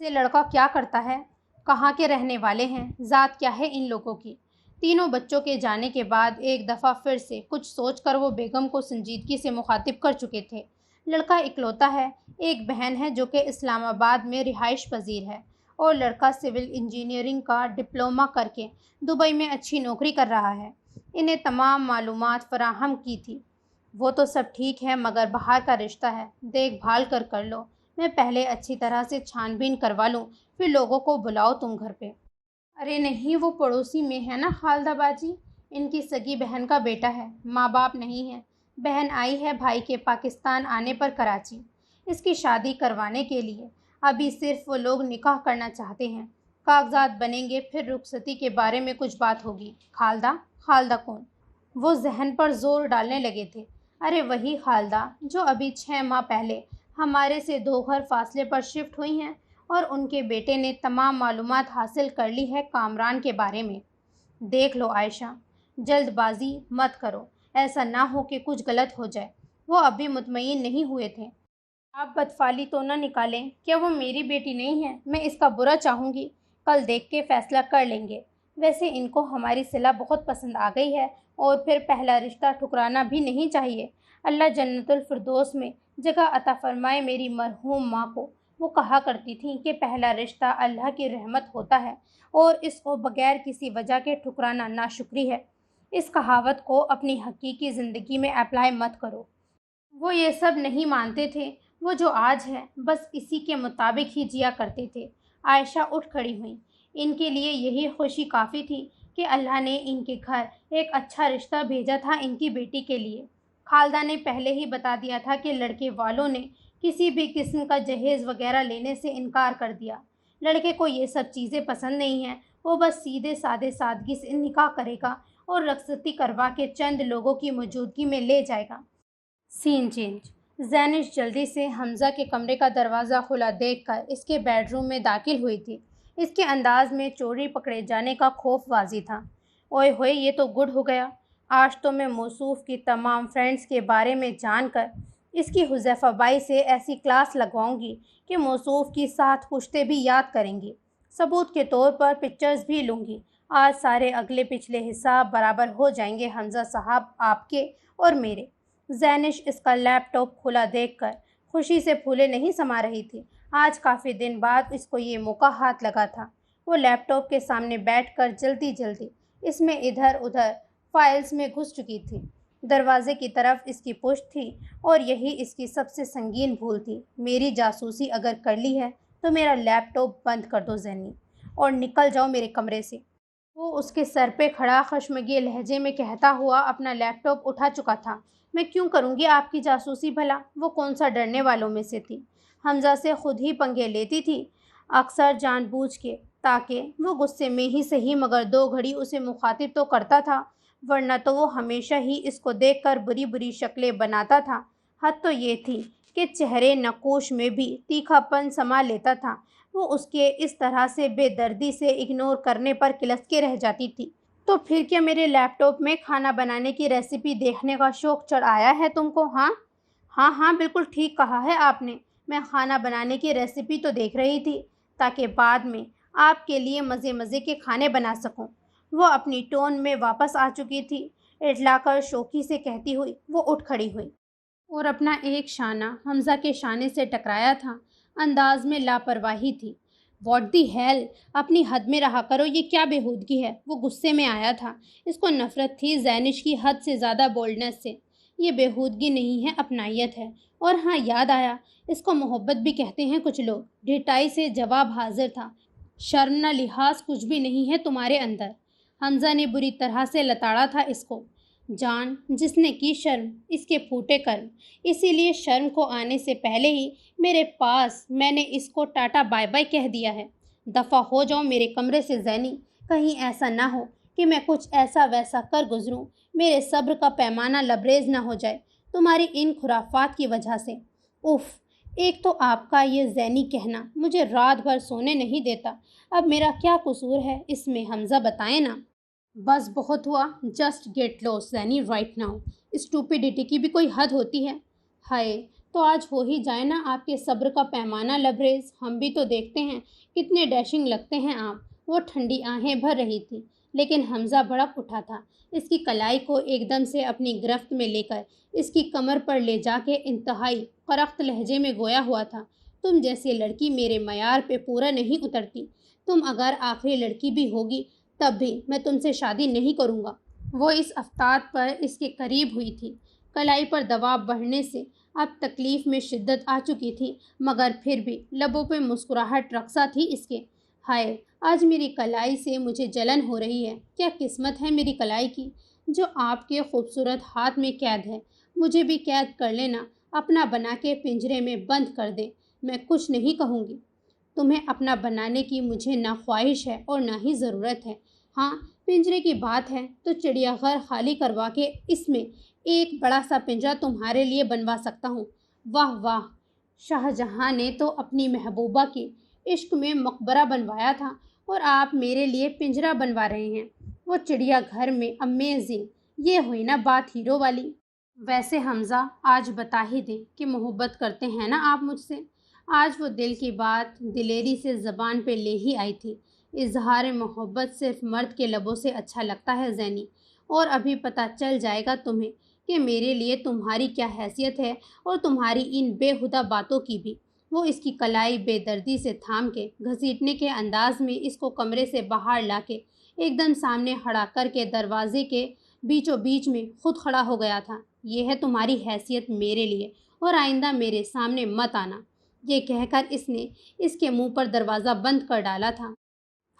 سے لڑکا کیا کرتا ہے، کہاں کے رہنے والے ہیں، ذات کیا ہے ان لوگوں کی؟ تینوں بچوں کے جانے کے بعد ایک دفعہ پھر سے کچھ سوچ کر وہ بیگم کو سنجیدگی سے مخاطب کر چکے تھے۔ لڑکا اکلوتا ہے، ایک بہن ہے جو کہ اسلام آباد میں رہائش پذیر ہے، اور لڑکا سول انجینئرنگ کا ڈپلومہ کر کے دبئی میں اچھی نوکری کر رہا ہے۔ انہیں تمام معلومات فراہم کی تھی۔ وہ تو سب ٹھیک ہے، مگر باہر کا رشتہ ہے، دیکھ بھال کر لو۔ میں پہلے اچھی طرح سے چھان بین کروا لوں، پھر لوگوں کو بلاؤ تم گھر پہ۔ ارے نہیں، وہ پڑوسی میں ہے نا خالدہ باجی، ان کی سگی بہن کا بیٹا ہے، ماں باپ نہیں ہے۔ بہن آئی ہے بھائی کے پاکستان آنے پر کراچی، اس کی شادی کروانے کے لیے۔ ابھی صرف وہ لوگ نکاح کرنا چاہتے ہیں، کاغذات بنیں گے، پھر رخصتی کے بارے میں کچھ بات ہوگی۔ خالدہ کون؟ وہ ذہن پر زور ڈالنے لگے تھے۔ ارے وہی خالدہ جو ابھی 6 ماہ پہلے ہمارے سے 2 گھر فاصلے پر شفٹ ہوئی ہیں، اور ان کے بیٹے نے تمام معلومات حاصل کر لی ہے کامران کے بارے میں۔ دیکھ لو عائشہ، جلد بازی مت کرو، ایسا نہ ہو کہ کچھ غلط ہو جائے۔ وہ ابھی مطمئن نہیں ہوئے تھے۔ آپ بدفعلی تو نہ نکالیں، کیا وہ میری بیٹی نہیں ہے؟ میں اس کا برا چاہوں گی؟ کل دیکھ کے فیصلہ کر لیں گے۔ ویسے ان کو ہماری صلہ بہت پسند آ گئی ہے، اور پھر پہلا رشتہ ٹھکرانا بھی نہیں چاہیے۔ اللہ جنت الفردوس میں جگہ عطا فرمائے میری مرحوم ماں کو۔ وہ کہا کرتی تھیں کہ پہلا رشتہ اللہ کی رحمت ہوتا ہے، اور اس کو بغیر کسی وجہ کے ٹھکرانا ناشکری ہے۔ اس کہاوت کو اپنی حقیقی زندگی میں اپلائی مت کرو۔ وہ یہ سب نہیں مانتے تھے، وہ جو آج ہے بس اسی کے مطابق ہی جیا کرتے تھے۔ عائشہ اٹھ کھڑی ہوئیں۔ ان کے لیے یہی خوشی کافی تھی کہ اللہ نے ان کے گھر ایک اچھا رشتہ بھیجا تھا ان کی بیٹی کے لیے۔ خالدہ نے پہلے ہی بتا دیا تھا کہ لڑکے والوں نے کسی بھی قسم کا جہیز وغیرہ لینے سے انکار کر دیا۔ لڑکے کو یہ سب چیزیں پسند نہیں ہیں، وہ بس سیدھے سادے سادگی سے نکاح کرے گا اور رخصتی کروا کے چند لوگوں کی موجودگی میں لے جائے گا۔ سین چینج۔ زینش جلدی سے حمزہ کے کمرے کا دروازہ کھلا دیکھ کر اس کے بیڈ روم میں داخل ہوئی تھی۔ اس کے انداز میں چوری پکڑے جانے کا خوف واضح تھا۔ اوئے ہوئے، یہ تو گڈ ہو گیا۔ آج تو میں موصوف کی تمام فرینڈز کے بارے میں جان کر اس کی حذیفہ بائی سے ایسی کلاس لگواؤں گی کہ موصوف کی 7 پشتے بھی یاد کریں گی۔ ثبوت کے طور پر پکچرز بھی لوں گی۔ آج سارے اگلے پچھلے حساب برابر ہو جائیں گے حمزہ صاحب، آپ کے اور میرے۔ زینش اس کا لیپ ٹاپ کھلا دیکھ کر خوشی سے پھولے نہیں سما رہی تھی۔ آج کافی دن بعد اس کو یہ موقع ہاتھ لگا تھا۔ وہ لیپ ٹاپ کے سامنے بیٹھ کر جلدی اس میں ادھر ادھر فائلز میں گھس چکی تھی۔ دروازے کی طرف اس کی پشت تھی، اور یہی اس کی سب سے سنگین بھول تھی۔ میری جاسوسی اگر کر لی ہے تو میرا لیپ ٹاپ بند کر دو زینی، اور نکل جاؤ میرے کمرے سے۔ وہ اس کے سر پہ کھڑا خشمگین لہجے میں کہتا ہوا اپنا لیپ ٹاپ اٹھا چکا تھا۔ میں کیوں کروں گی آپ کی جاسوسی بھلا؟ وہ کون سا ڈرنے والوں میں سے تھی؟ حمزہ سے خود ہی پنگے لیتی تھی، اکثر جان بوجھ کے، تاکہ وہ غصے میں ہی صحیح مگر 2 گھڑی اسے مخاطب تو کرتا تھا، ورنہ تو وہ ہمیشہ ہی اس کو دیکھ کر بری بری شکلیں بناتا تھا۔ حد تو یہ تھی کہ چہرے نقوش میں بھی تیکھا پن سما لیتا تھا۔ وہ اس کے اس طرح سے بے دردی سے اگنور کرنے پر کلس کے رہ جاتی تھی۔ تو پھر کیا میرے لیپ ٹاپ میں کھانا بنانے کی ریسیپی دیکھنے کا شوق چڑھ آیا ہے تم کو؟ ہاں، بالکل ٹھیک کہا ہے آپ نے۔ میں کھانا بنانے کی ریسیپی تو دیکھ رہی تھی، تاکہ بعد میں آپ کے لیے مزے کے کھانے بنا سکوں۔ وہ اپنی ٹون میں واپس آ چکی تھی۔ اٹلا کر شوخی سے کہتی ہوئی وہ اٹھ کھڑی ہوئی، اور اپنا ایک شانہ حمزہ کے شانے سے ٹکرایا تھا۔ انداز میں لاپرواہی تھی۔ واٹ دی ہیل، اپنی حد میں رہا کرو، یہ کیا بےہودگی ہے؟ وہ غصے میں آیا تھا۔ اس کو نفرت تھی زینش کی حد سے زیادہ بولڈنس سے۔ یہ بےہودگی نہیں ہے، اپنائیت ہے۔ اور ہاں، یاد آیا، اس کو محبت بھی کہتے ہیں کچھ لوگ۔ ڈھٹائی سے جواب حاضر تھا۔ شرم نہ لحاظ کچھ بھی نہیں ہے تمہارے اندر۔ حمزہ نے بری طرح سے لتاڑا تھا اس کو۔ جان، جس نے کی شرم، اس کے پھوٹے کرم۔ اسی لیے شرم کو آنے سے پہلے ہی میرے پاس میں نے اس کو ٹاٹا بائی بائی کہہ دیا ہے۔ دفع ہو جاؤ میرے کمرے سے زینی، کہیں ایسا نہ ہو کہ میں کچھ ایسا ویسا کر گزروں، میرے صبر کا پیمانہ لبریز نہ ہو جائے تمہاری ان خرافات کی وجہ سے۔ اف، ایک تو آپ کا یہ زینی کہنا مجھے رات بھر سونے نہیں دیتا۔ اب میرا کیا قصور ہے اس میں؟ حمزہ بتائیں نا۔ بس بہت ہوا، جسٹ گیٹ لوس زینی رائٹ ناؤ۔ اسٹوپیڈیٹی کی بھی کوئی حد ہوتی ہے۔ ہائے، تو آج ہو ہی جائے نا آپ کے صبر کا پیمانہ لبریز۔ ہم بھی تو دیکھتے ہیں کتنے ڈیشنگ لگتے ہیں آپ۔ وہ ٹھنڈی آہیں بھر رہی تھی، لیکن حمزہ بھڑک اٹھا تھا۔ اس کی کلائی کو ایک دم سے اپنی گرفت میں لے کر اس کی کمر پر لے جا کے انتہائی کرخت لہجے میں گویا ہوا تھا، تم جیسی لڑکی میرے معیار پہ پورا نہیں اترتی۔ تم اگر آخری لڑکی بھی ہوگی تب بھی میں تم سے شادی نہیں کروں گا۔ وہ اس افتاد پر اس کے قریب ہوئی تھی۔ کلائی پر دباؤ بڑھنے سے اب تکلیف میں شدت آ چکی تھی، مگر پھر بھی لبوں پہ مسکراہٹ رقصہ تھی اس کے۔ ہائے، آج میری کلائی سے مجھے جلن ہو رہی ہے۔ کیا قسمت ہے میری کلائی کی جو آپ کے خوبصورت ہاتھ میں قید ہے۔ مجھے بھی قید کر لینا، اپنا بنا کے پنجرے میں بند کر دے، میں کچھ نہیں کہوں گی۔ تمہیں اپنا بنانے کی مجھے نہ خواہش ہے اور نہ ہی ضرورت ہے۔ ہاں، پنجرے کی بات ہے تو چڑیا گھر خالی کروا کے اس میں ایک بڑا سا پنجرا تمہارے لیے بنوا سکتا ہوں۔ واہ واہ، شاہ جہاں نے تو اپنی محبوبہ کی عشق میں مقبرہ بنوایا تھا اور آپ میرے لیے پنجرا بنوا رہے ہیں۔ وہ چڑیا گھر میں امیزنگ، یہ ہوئی نا بات ہیرو والی۔ ویسے حمزہ، آج بتا ہی دیں کہ محبت کرتے ہیں نا آپ مجھ سے۔ آج وہ دل کی بات دلیری سے زبان پہ لے ہی آئی تھی۔ اظہار محبت صرف مرد کے لبوں سے اچھا لگتا ہے زینی، اور ابھی پتہ چل جائے گا تمہیں کہ میرے لیے تمہاری کیا حیثیت ہے اور تمہاری ان بے ہدہ باتوں کی بھی۔ وہ اس کی کلائی بے دردی سے تھام کے گھسیٹنے کے انداز میں اس کو کمرے سے باہر لا کے ایک دم سامنے کھڑا کر کے دروازے کے بیچوں بیچ میں خود کھڑا ہو گیا تھا۔ یہ ہے تمہاری حیثیت میرے لیے، اور آئندہ میرے سامنے مت آنا۔ یہ کہہ کر اس نے اس کے منہ پر دروازہ بند کر ڈالا تھا۔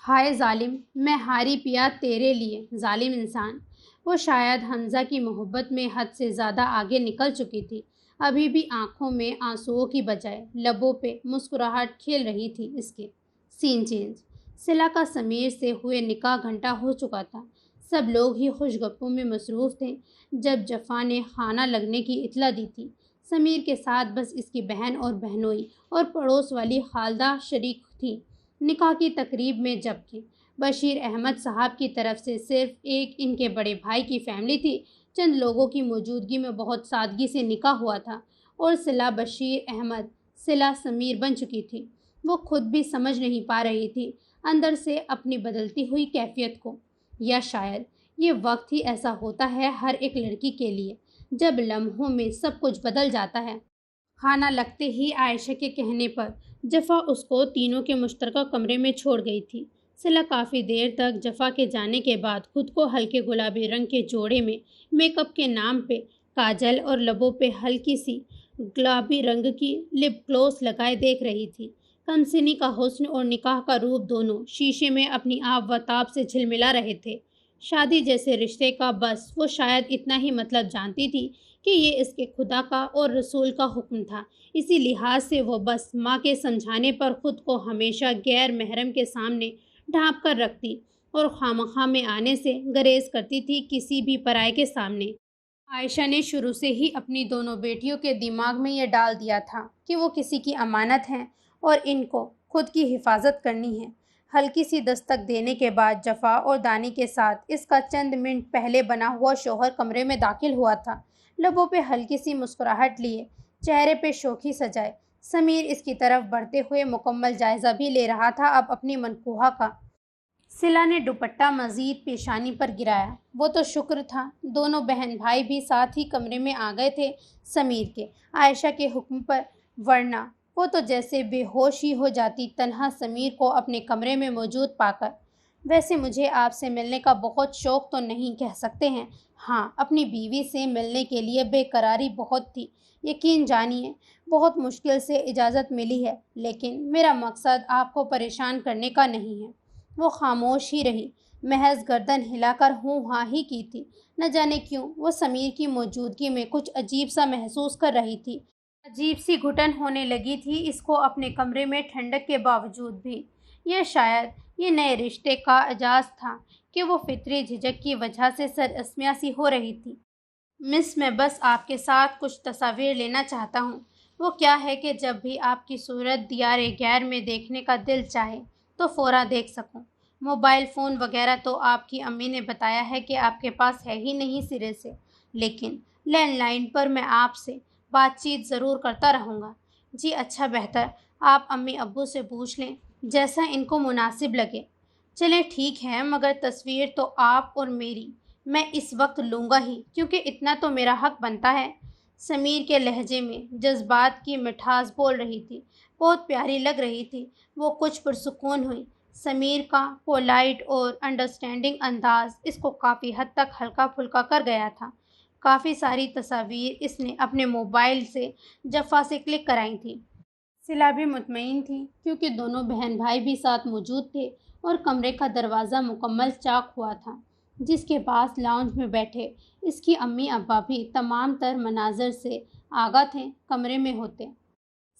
ہائے ظالم، میں ہاری پیا تیرے لیے، ظالم انسان۔ وہ شاید حمزہ کی محبت میں حد سے زیادہ آگے نکل چکی تھی۔ ابھی بھی آنکھوں میں آنسوؤں کی بجائے لبوں پہ مسکراہٹ کھیل رہی تھی اس کے۔ سین چینج۔ صلہ کا سمیر سے ہوئے نکاح گھنٹہ ہو چکا تھا۔ سب لوگ ہی خوش گپوں میں مصروف تھے جب جفا نے خانہ لگنے کی اطلاع دی تھی۔ سمیر کے ساتھ بس اس کی بہن اور بہنوئی اور پڑوس والی خالدہ شریک تھی نکاح کی تقریب میں، جبکہ بشیر احمد صاحب کی طرف سے صرف ایک ان کے بڑے بھائی کی فیملی تھی۔ چند لوگوں کی موجودگی میں بہت سادگی سے نکاح ہوا تھا، اور صلہ بشیر احمد، صلہ سمیر بن چکی تھی۔ وہ خود بھی سمجھ نہیں پا رہی تھی اندر سے اپنی بدلتی ہوئی کیفیت کو، یا شاید یہ وقت ہی ایسا ہوتا ہے ہر ایک لڑکی کے لیے جب لمحوں میں سب کچھ بدل جاتا ہے۔ کھانا لگتے ہی عائشہ کے کہنے پر جفا اس کو تینوں کے مشترکہ کمرے میں چھوڑ گئی تھی۔ صلہ کافی دیر تک جفا کے جانے کے بعد خود کو ہلکے گلابی رنگ کے جوڑے میں میک اپ کے نام پہ کاجل اور لبوں پہ ہلکی سی گلابی رنگ کی لپ گلوس لگائے دیکھ رہی تھی۔ کمسنی کا حسن اور نکاح کا روپ دونوں شیشے میں اپنی آب و تاب سے جھلملا رہے تھے۔ شادی جیسے رشتے کا بس وہ شاید اتنا ہی مطلب جانتی تھی کہ یہ اس کے خدا کا اور رسول کا حکم تھا۔ اسی لحاظ سے وہ بس ماں کے سمجھانے پر خود کو ہمیشہ غیر محرم کے سامنے ڈھانپ کر رکھتی اور خامخواہ میں آنے سے گریز کرتی تھی کسی بھی پرائے کے سامنے۔ عائشہ نے شروع سے ہی اپنی دونوں بیٹیوں کے دماغ میں یہ ڈال دیا تھا کہ وہ کسی کی امانت ہیں اور ان کو خود کی حفاظت کرنی ہے۔ ہلکی سی دستک دینے کے بعد جفا اور دانی کے ساتھ اس کا چند منٹ پہلے بنا ہوا شوہر کمرے میں داخل ہوا تھا۔ لبوں پہ ہلکی سی مسکراہٹ لیے، چہرے پہ شوخی سجائے، سمیر اس کی طرف بڑھتے ہوئے مکمل جائزہ بھی لے رہا تھا اب اپنی منقوہہ کا۔ صلہ نے دوپٹہ مزید پیشانی پر گرایا۔ وہ تو شکر تھا دونوں بہن بھائی بھی ساتھ ہی کمرے میں آ گئے تھے سمیر کے، عائشہ کے حکم پر، ورنہ وہ تو جیسے بے ہوش ہی ہو جاتی تنہا سمیر کو اپنے کمرے میں موجود پا کر۔ ویسے مجھے آپ سے ملنے کا بہت شوق تو نہیں کہہ سکتے ہیں، ہاں اپنی بیوی سے ملنے کے لیے بے قراری بہت تھی، یقین جانیے بہت مشکل سے اجازت ملی ہے، لیکن میرا مقصد آپ کو پریشان کرنے کا نہیں ہے۔ وہ خاموش ہی رہی، محض گردن ہلا کر ہوں ہاں ہی کی تھی۔ نہ جانے کیوں وہ سمیر کی موجودگی میں کچھ عجیب سا محسوس کر رہی تھی۔ عجیب سی گھٹن ہونے لگی تھی اس کو اپنے کمرے میں ٹھنڈک کے باوجود بھی۔ یہ شاید یہ نئے رشتے کا اعزاز تھا کہ وہ فطری جھجک کی وجہ سے سر اسمیہ سی ہو رہی تھی۔ مس، میں بس آپ کے ساتھ کچھ تصاویر لینا چاہتا ہوں۔ وہ کیا ہے کہ جب بھی آپ کی صورت دیار غیر میں دیکھنے کا دل چاہے تو فوراً دیکھ سکوں۔ موبائل فون وغیرہ تو آپ کی امی نے بتایا ہے کہ آپ کے پاس ہے ہی نہیں سرے سے، لیکن لینڈ لائن پر میں آپ سے بات چیت ضرور کرتا رہوں گا۔ جی اچھا، بہتر آپ امی ابو سے پوچھ لیں، جیسا ان کو مناسب لگے۔ چلیں ٹھیک ہے، مگر تصویر تو آپ اور میری میں اس وقت لوں گا ہی، کیونکہ اتنا تو میرا حق بنتا ہے۔ سمیر کے لہجے میں جذبات کی مٹھاس بول رہی تھی، بہت پیاری لگ رہی تھی۔ وہ کچھ پرسکون ہوئی۔ سمیر کا پولائٹ اور انڈرسٹینڈنگ انداز اس کو کافی حد تک ہلکا پھلکا کر گیا تھا۔ کافی ساری تصاویر اس نے اپنے موبائل سے جفا سے کلک کرائی تھیں۔ صلا بھی مطمئن تھی کیونکہ دونوں بہن بھائی بھی ساتھ موجود تھے اور کمرے کا دروازہ مکمل چاک ہوا تھا، جس کے پاس لاؤنج میں بیٹھے اس کی امی ابا بھی تمام تر مناظر سے آگاہ تھے۔ کمرے میں ہوتے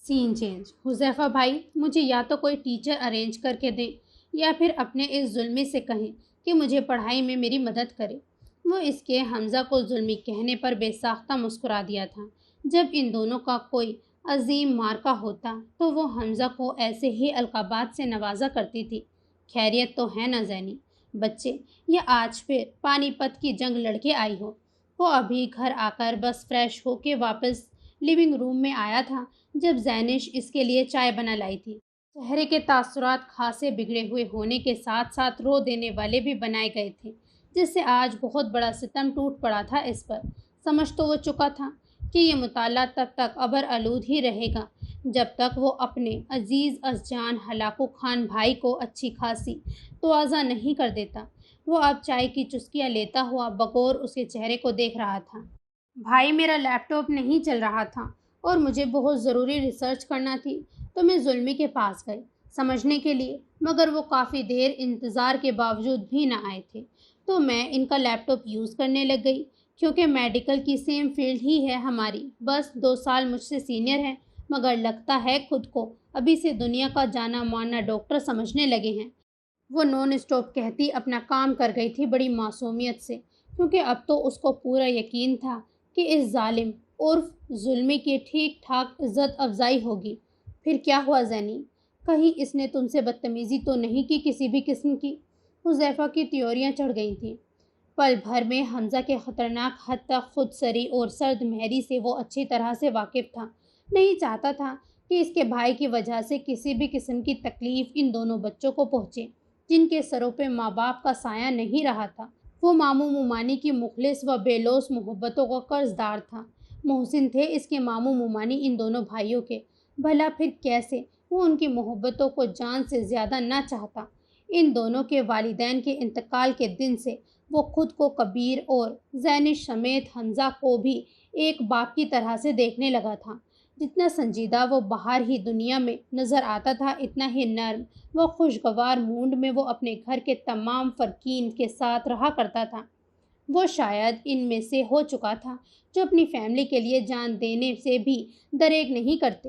سین چینج۔ حذیفہ بھائی، مجھے یا تو کوئی ٹیچر ارینج کر کے دیں یا پھر اپنے اس ظلمی سے کہیں کہ مجھے پڑھائی میں میری مدد کرے۔ وہ اس کے حمزہ کو ظلمی کہنے پر بے ساختہ مسکرا دیا تھا۔ جب ان دونوں کا کوئی عظیم مارکا ہوتا تو وہ حمزہ کو ایسے ہی القابات سے نوازا کرتی تھی۔ خیریت تو ہے نا زینی بچے؟ یہ آج پھر پانی پت کی جنگ لڑ کے آئی ہو؟ وہ ابھی گھر آ کر بس فریش ہو کے واپس لیونگ روم میں آیا تھا جب زینش اس کے لیے چائے بنا لائی تھی۔ چہرے کے تاثرات خاصے بگڑے ہوئے ہونے کے ساتھ ساتھ رو دینے والے بھی بنائے گئے تھے، جس سے آج بہت بڑا ستم ٹوٹ پڑا تھا اس پر۔ سمجھ تو وہ چکا تھا کہ یہ مطالعہ تب تک ابر آلود ہی رہے گا جب تک وہ اپنے عزیز از جان ہلاکو خان بھائی کو اچھی خاصی توازہ نہیں کر دیتا۔ وہ اب چائے کی چسکیاں لیتا ہوا بغور اس کے چہرے کو دیکھ رہا تھا۔ بھائی، میرا لیپ ٹاپ نہیں چل رہا تھا اور مجھے بہت ضروری ریسرچ کرنا تھی، تو میں ظلمی کے پاس گئی سمجھنے کے لیے، مگر وہ کافی دیر انتظار کے باوجود بھی نہ آئے تھے، تو میں ان کا لیپ ٹاپ یوز کرنے لگ گئی۔ کیونکہ میڈیکل کی سیم فیلڈ ہی ہے ہماری، بس 2 سال مجھ سے سینئر ہے، مگر لگتا ہے خود کو ابھی سے دنیا کا جانا مانا ڈاکٹر سمجھنے لگے ہیں۔ وہ نون اسٹاپ کہتی اپنا کام کر گئی تھی بڑی معصومیت سے، کیونکہ اب تو اس کو پورا یقین تھا کہ اس ظالم عرف ظلمی کی ٹھیک ٹھاک عزت افزائی ہوگی۔ پھر کیا ہوا زینی؟ کہیں اس نے تم سے بدتمیزی تو نہیں کی کسی بھی قسم کی؟ حذیفہ کی تیوریاں چڑھ گئی تھیں۔ پل بھر میں حمزہ کے خطرناک حد تک خود سری اور سرد مہری سے وہ اچھی طرح سے واقف تھا۔ نہیں چاہتا تھا کہ اس کے بھائی کی وجہ سے کسی بھی قسم کی تکلیف ان دونوں بچوں کو پہنچے جن کے سروں پہ ماں باپ کا سایہ نہیں رہا تھا۔ وہ ماموں مومانی کی مخلص و بے لوث محبتوں کا قرض دار تھا۔ محسن تھے اس کے ماموں مومانی ان دونوں بھائیوں کے، بھلا پھر کیسے وہ ان کی محبتوں کو جان سے زیادہ نہ چاہتا۔ ان دونوں کے والدین کے انتقال کے دن سے وہ خود کو کبیر اور زینش سمیت حمزہ کو بھی ایک باپ کی طرح سے دیکھنے لگا تھا۔ جتنا سنجیدہ وہ باہر ہی دنیا میں نظر آتا تھا، اتنا ہی نرم و خوشگوار مونڈ میں وہ اپنے گھر کے تمام فرقین کے ساتھ رہا کرتا تھا۔ وہ شاید ان میں سے ہو چکا تھا جو اپنی فیملی کے لیے جان دینے سے بھی دریغ نہیں کرتے۔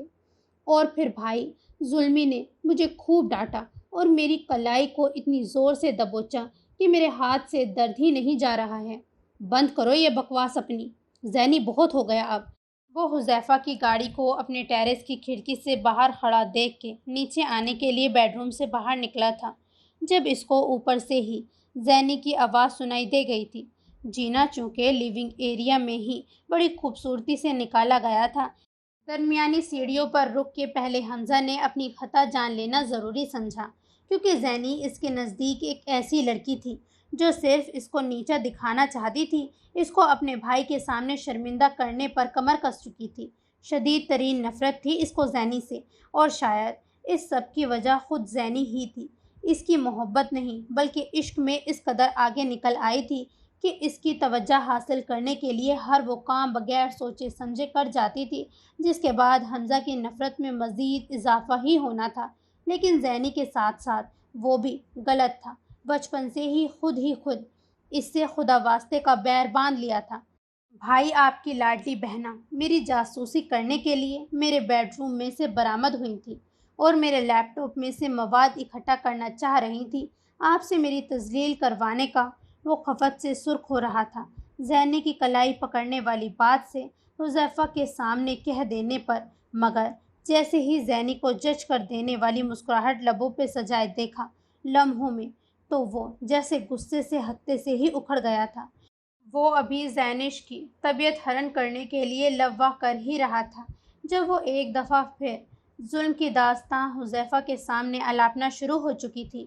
اور پھر بھائی ظلمی نے مجھے خوب ڈانٹا اور میری کلائی کو اتنی زور سے دبوچا کہ میرے ہاتھ سے درد ہی نہیں جا رہا ہے۔ بند کرو یہ بکواس اپنی، زینی بہت ہو گیا اب۔ وہ حذیفہ کی گاڑی کو اپنے ٹیرس کی کھڑکی سے باہر کھڑا دیکھ کے نیچے آنے کے لیے بیڈ روم سے باہر نکلا تھا جب اس کو اوپر سے ہی زینی کی آواز سنائی دے گئی تھی۔ جینا چونکہ لیونگ ایریا میں ہی بڑی خوبصورتی سے نکالا گیا تھا، درمیانی سیڑھیوں پر رک کے پہلے حمزہ نے اپنی خطا جان لینا ضروری سمجھا، کیونکہ زینی اس کے نزدیک ایک ایسی لڑکی تھی جو صرف اس کو نیچا دکھانا چاہتی تھی، اس کو اپنے بھائی کے سامنے شرمندہ کرنے پر کمر کس چکی تھی۔ شدید ترین نفرت تھی اس کو زینی سے، اور شاید اس سب کی وجہ خود زینی ہی تھی۔ اس کی محبت نہیں بلکہ عشق میں اس قدر آگے نکل آئی تھی کہ اس کی توجہ حاصل کرنے کے لیے ہر وہ کام بغیر سوچے سمجھے کر جاتی تھی جس کے بعد حمزہ کی نفرت میں مزید اضافہ ہی ہونا تھا۔ لیکن زینی کے ساتھ ساتھ وہ بھی غلط تھا، بچپن سے ہی خود اس سے خدا واسطے کا بیر باندھ لیا تھا۔ بھائی، آپ کی لاڈلی بہنا میری جاسوسی کرنے کے لیے میرے بیڈ روم میں سے برآمد ہوئی تھی اور میرے لیپ ٹاپ میں سے مواد اکٹھا کرنا چاہ رہی تھی آپ سے میری تذلیل کروانے کا۔ وہ خفت سے سرخ ہو رہا تھا زینی کی کلائی پکڑنے والی بات سے حذیفہ کے سامنے کہہ دینے پر، مگر جیسے ہی زینی کو جج کر دینے والی مسکراہٹ لبوں پہ سجائے دیکھا لمحوں میں، تو وہ جیسے غصے سے ہتے سے ہی اکھڑ گیا تھا۔ وہ ابھی زینش کی طبیعت ہرن کرنے کے لیے لواح کر ہی رہا تھا جب وہ ایک دفعہ پھر ظلم کی داستاں حذیفہ کے سامنے الاپنا شروع ہو چکی تھی۔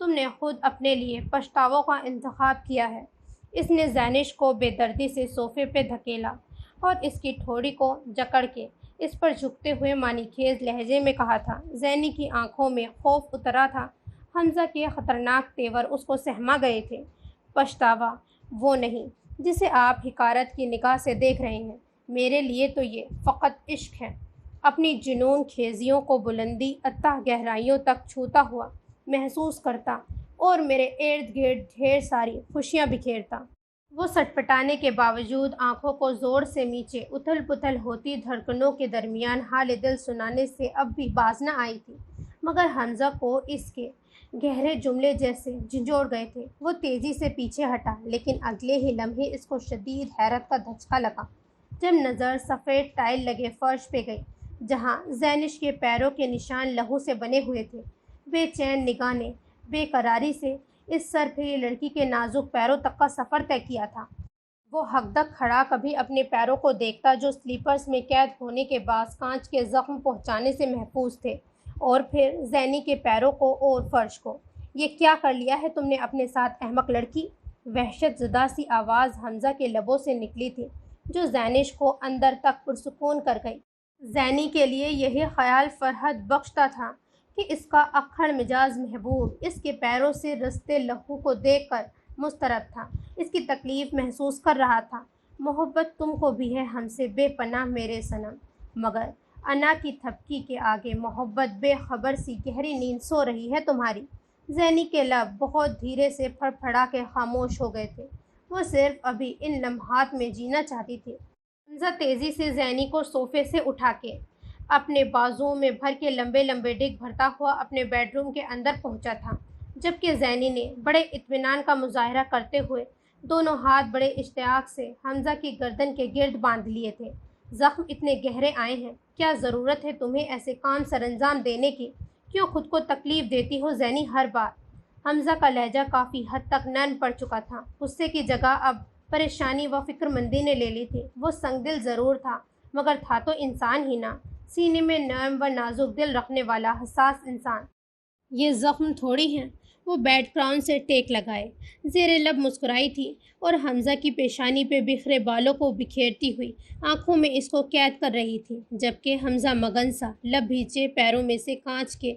تم نے خود اپنے لیے پچھتاووں کا انتخاب کیا ہے۔ اس نے زینش کو بے دردی سے صوفے پہ دھکیلا اور اس کی ٹھوڑی کو جکڑ کے اس پر جھکتے ہوئے معنی خیز لہجے میں کہا تھا۔ زینی کی آنکھوں میں خوف اترا تھا۔ حمزہ کے خطرناک تیور اس کو سہما گئے تھے۔ پچھتاوا وہ نہیں جسے آپ حقارت کی نگاہ سے دیکھ رہے ہیں۔ میرے لیے تو یہ فقط عشق ہے، اپنی جنون خیزیوں کو بلندی اتھاہ گہرائیوں تک چھوتا ہوا محسوس کرتا اور میرے ارد گرد ڈھیر ساری خوشیاں بکھیرتا۔ وہ سٹپٹانے کے باوجود آنکھوں کو زور سے نیچے اتھل پتھل ہوتی دھڑکنوں کے درمیان حال دل سنانے سے اب بھی باز نہ آئی تھی، مگر حمزہ کو اس کے گہرے جملے جیسے جھنجھوڑ گئے تھے۔ وہ تیزی سے پیچھے ہٹا، لیکن اگلے ہی لمحے اس کو شدید حیرت کا دھچکا لگا جب نظر سفید ٹائل لگے فرش پہ گئی، جہاں زینش کے پیروں کے نشان لہو سے بنے ہوئے تھے۔ بے چین نگاہ نے بے قراری سے اس سرپھری لڑکی کے نازک پیروں تک کا سفر طے کیا تھا۔ وہ ہکدک کھڑا کبھی اپنے پیروں کو دیکھتا جو سلیپرز میں قید ہونے کے باعث کانچ کے زخم پہنچانے سے محفوظ تھے، اور پھر زینی کے پیروں کو اور فرش کو۔ یہ کیا کر لیا ہے تم نے اپنے ساتھ احمق لڑکی؟ وحشت زدہ سی آواز حمزہ کے لبوں سے نکلی تھی جو زینش کو اندر تک پرسکون کر گئی۔ زینی کے لیے یہی خیال فرحت بخشتا تھا کہ اس کا اکھڑ مزاج محبوب اس کے پیروں سے رستے لہو کو دیکھ کر مضطرب تھا، اس کی تکلیف محسوس کر رہا تھا۔ محبت تم کو بھی ہے ہم سے بے پناہ میرے صنم، مگر انا کی تھپکی کے آگے محبت بے خبر سی گہری نیند سو رہی ہے تمہاری۔ زینی کے لب بہت دھیرے سے پھڑ پھڑا کے خاموش ہو گئے تھے۔ وہ صرف ابھی ان لمحات میں جینا چاہتی تھی۔ حمزہ تیزی سے زینی کو صوفے سے اٹھا کے اپنے بازوؤں میں بھر کے لمبے لمبے ڈگ بھرتا ہوا اپنے بیڈ روم کے اندر پہنچا تھا، جبکہ زینی نے بڑے اطمینان کا مظاہرہ کرتے ہوئے دونوں ہاتھ بڑے اشتیاق سے حمزہ کی گردن کے گرد باندھ لیے تھے۔ زخم اتنے گہرے آئے ہیں، کیا ضرورت ہے تمہیں ایسے کام سر انجام دینے کی؟ کیوں خود کو تکلیف دیتی ہو زینی ہر بار؟ حمزہ کا لہجہ کافی حد تک نرم پڑ چکا تھا۔ غصے کی جگہ اب پریشانی و فکر مندی نے لے لی تھی۔ وہ سنگ دل ضرور تھا، مگر تھا تو انسان ہی نہ، سینے میں نرم و نازک دل رکھنے والا حساس انسان۔ یہ زخم تھوڑی ہیں۔ وہ بیڈ کراؤن سے ٹیک لگائے زیر لب مسکرائی تھی اور حمزہ کی پیشانی پہ بکھرے بالوں کو بکھیرتی ہوئی آنکھوں میں اس کو قید کر رہی تھی، جبکہ حمزہ مگن سا لب بھیجے پیروں میں سے کانچ کے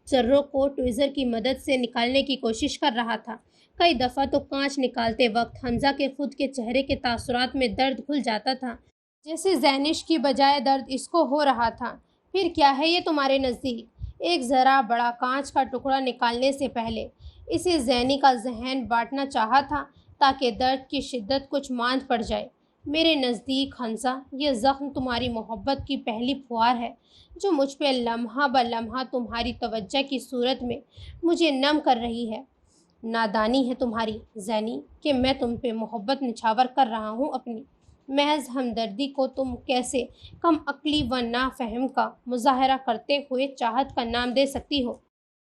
ذروں کو ٹویزر کی مدد سے نکالنے کی کوشش کر رہا تھا۔ کئی دفعہ تو کانچ نکالتے وقت حمزہ کے خود کے چہرے کے تاثرات میں درد گھل جاتا تھا، جیسے زینش کی بجائے درد اس کو ہو رہا تھا۔ پھر کیا ہے یہ تمہارے نزدیک؟ ایک ذرا بڑا کانچ کا ٹکڑا نکالنے سے پہلے اسے زینی کا ذہن بانٹنا چاہا تھا تاکہ درد کی شدت کچھ ماند پڑ جائے۔ میرے نزدیک حمزہ، یہ زخم تمہاری محبت کی پہلی پھوار ہے جو مجھ پہ لمحہ بہ لمحہ تمہاری توجہ کی صورت میں مجھے نم کر رہی ہے۔ نادانی ہے تمہاری زینی کہ میں تم پہ محبت نچھاور کر رہا ہوں اپنی۔ محض ہمدردی کو تم کیسے کم عقلی و نافہم کا مظاہرہ کرتے ہوئے چاہت کا نام دے سکتی ہو؟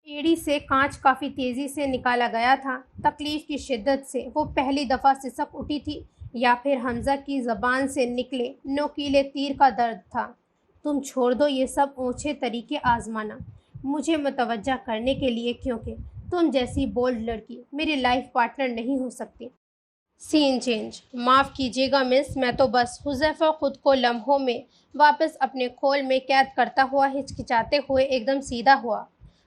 ایڑی سے کانچ کافی تیزی سے نکالا گیا تھا۔ تکلیف کی شدت سے وہ پہلی دفعہ سسک اٹھی تھی، یا پھر حمزہ کی زبان سے نکلے نوکیلے تیر کا درد تھا۔ تم چھوڑ دو یہ سب اونچے طریقے آزمانا مجھے متوجہ کرنے کے لیے، کیونکہ تم جیسی بولڈ لڑکی میری لائف پارٹنر نہیں ہو سکتی۔ سین چینج۔ معاف کیجیے گا مس، میں تو بس۔ حذیفہ خود کو لمحوں میں واپس اپنے کھول میں قید کرتا ہوا ہچکچاتے ہوئے ایک دم سیدھا ہوا۔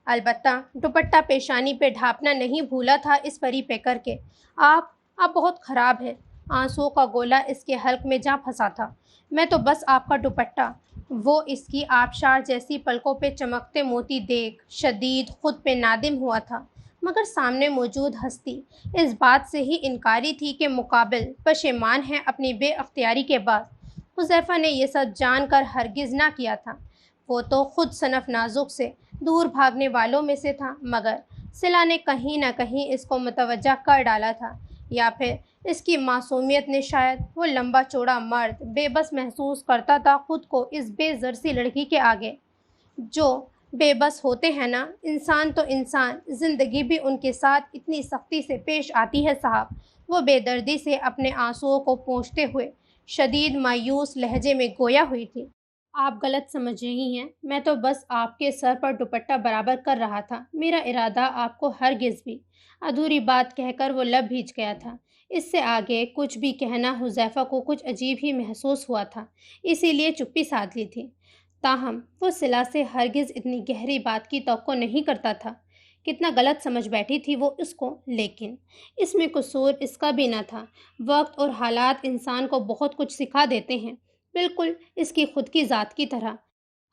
البتہ دوپٹہ پیشانی پہ ڈھانپنا نہیں بھولا تھا اس پری پہ کر کے۔ آپ بہت خراب ہیں۔ آنسوؤں کا گولہ اس کے حلق میں جا پھنسا تھا۔ میں تو بس آپ کا دوپٹہ۔ وہ اس کی آبشار جیسی پلکوں پہ چمکتے موتی دیکھ شدید خود پہ نادم ہوا تھا، مگر سامنے موجود ہستی اس بات سے ہی انکاری تھی کہ مقابل پشیمان ہے اپنی بے اختیاری کے بعد۔ حذیفہ نے یہ سب جان کر ہرگز نہ کیا تھا۔ وہ تو خود صنف نازک سے دور بھاگنے والوں میں سے تھا، مگر صلہ نے کہیں نہ کہیں اس کو متوجہ کر ڈالا تھا، یا پھر اس کی معصومیت نے شاید۔ وہ لمبا چوڑا مرد بے بس محسوس کرتا تھا خود کو اس بے زر سی لڑکی کے آگے۔ جو بے بس ہوتے ہیں نا انسان تو انسان، زندگی بھی ان کے ساتھ اتنی سختی سے پیش آتی ہے صاحب۔ وہ بے دردی سے اپنے آنسوؤں کو پونچھتے ہوئے شدید مایوس لہجے میں گویا ہوئی تھی۔ آپ غلط سمجھ رہی ہیں، میں تو بس آپ کے سر پر دوپٹہ برابر کر رہا تھا، میرا ارادہ آپ کو ہرگز بھی۔ ادھوری بات کہہ کر وہ لب بھیج گیا تھا۔ اس سے آگے کچھ بھی کہنا حذیفہ کو کچھ عجیب ہی محسوس ہوا تھا، اسی لیے چپی سادھ لی تھی۔ تاہم وہ صلہ سے ہرگز اتنی گہری بات کی توقع نہیں کرتا تھا۔ کتنا غلط سمجھ بیٹھی تھی وہ اس کو، لیکن اس میں قصور اس کا بھی نہ تھا۔ وقت اور حالات انسان کو بہت کچھ سکھا دیتے ہیں، بالکل اس کی خود کی ذات کی طرح۔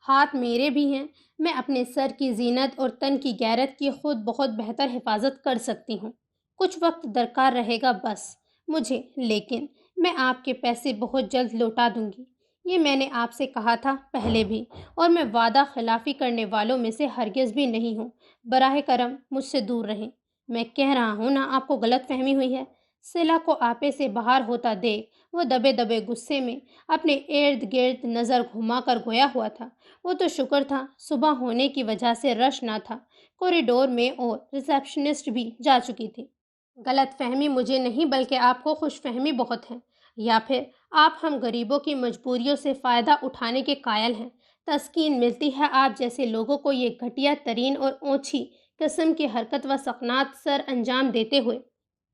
ہاتھ میرے بھی ہیں، میں اپنے سر کی زینت اور تن کی غیرت کی خود بہت بہتر حفاظت کر سکتی ہوں۔ کچھ وقت درکار رہے گا بس مجھے، لیکن میں آپ کے پیسے بہت جلد لوٹا دوں گی۔ یہ میں نے آپ سے کہا تھا پہلے بھی، اور میں وعدہ خلافی کرنے والوں میں سے ہرگز بھی نہیں ہوں۔ براہ کرم مجھ سے دور رہیں۔ میں کہہ رہا ہوں نا آپ کو غلط فہمی ہوئی ہے۔ صلہ کو آپے سے باہر ہوتا دیکھ وہ دبے دبے غصے میں اپنے ارد گرد نظر گھما کر گویا ہوا تھا۔ وہ تو شکر تھا صبح ہونے کی وجہ سے رش نہ تھا، کوریڈور میں اور ریسیپشنسٹ بھی جا چکی تھی۔ غلط فہمی مجھے نہیں بلکہ آپ کو خوش فہمی بہت ہے، یا پھر آپ ہم غریبوں کی مجبوریوں سے فائدہ اٹھانے کے قائل ہیں۔ تسکین ملتی ہے آپ جیسے لوگوں کو یہ گھٹیا ترین اور اونچی قسم کی حرکت و سکنات سر انجام دیتے ہوئے۔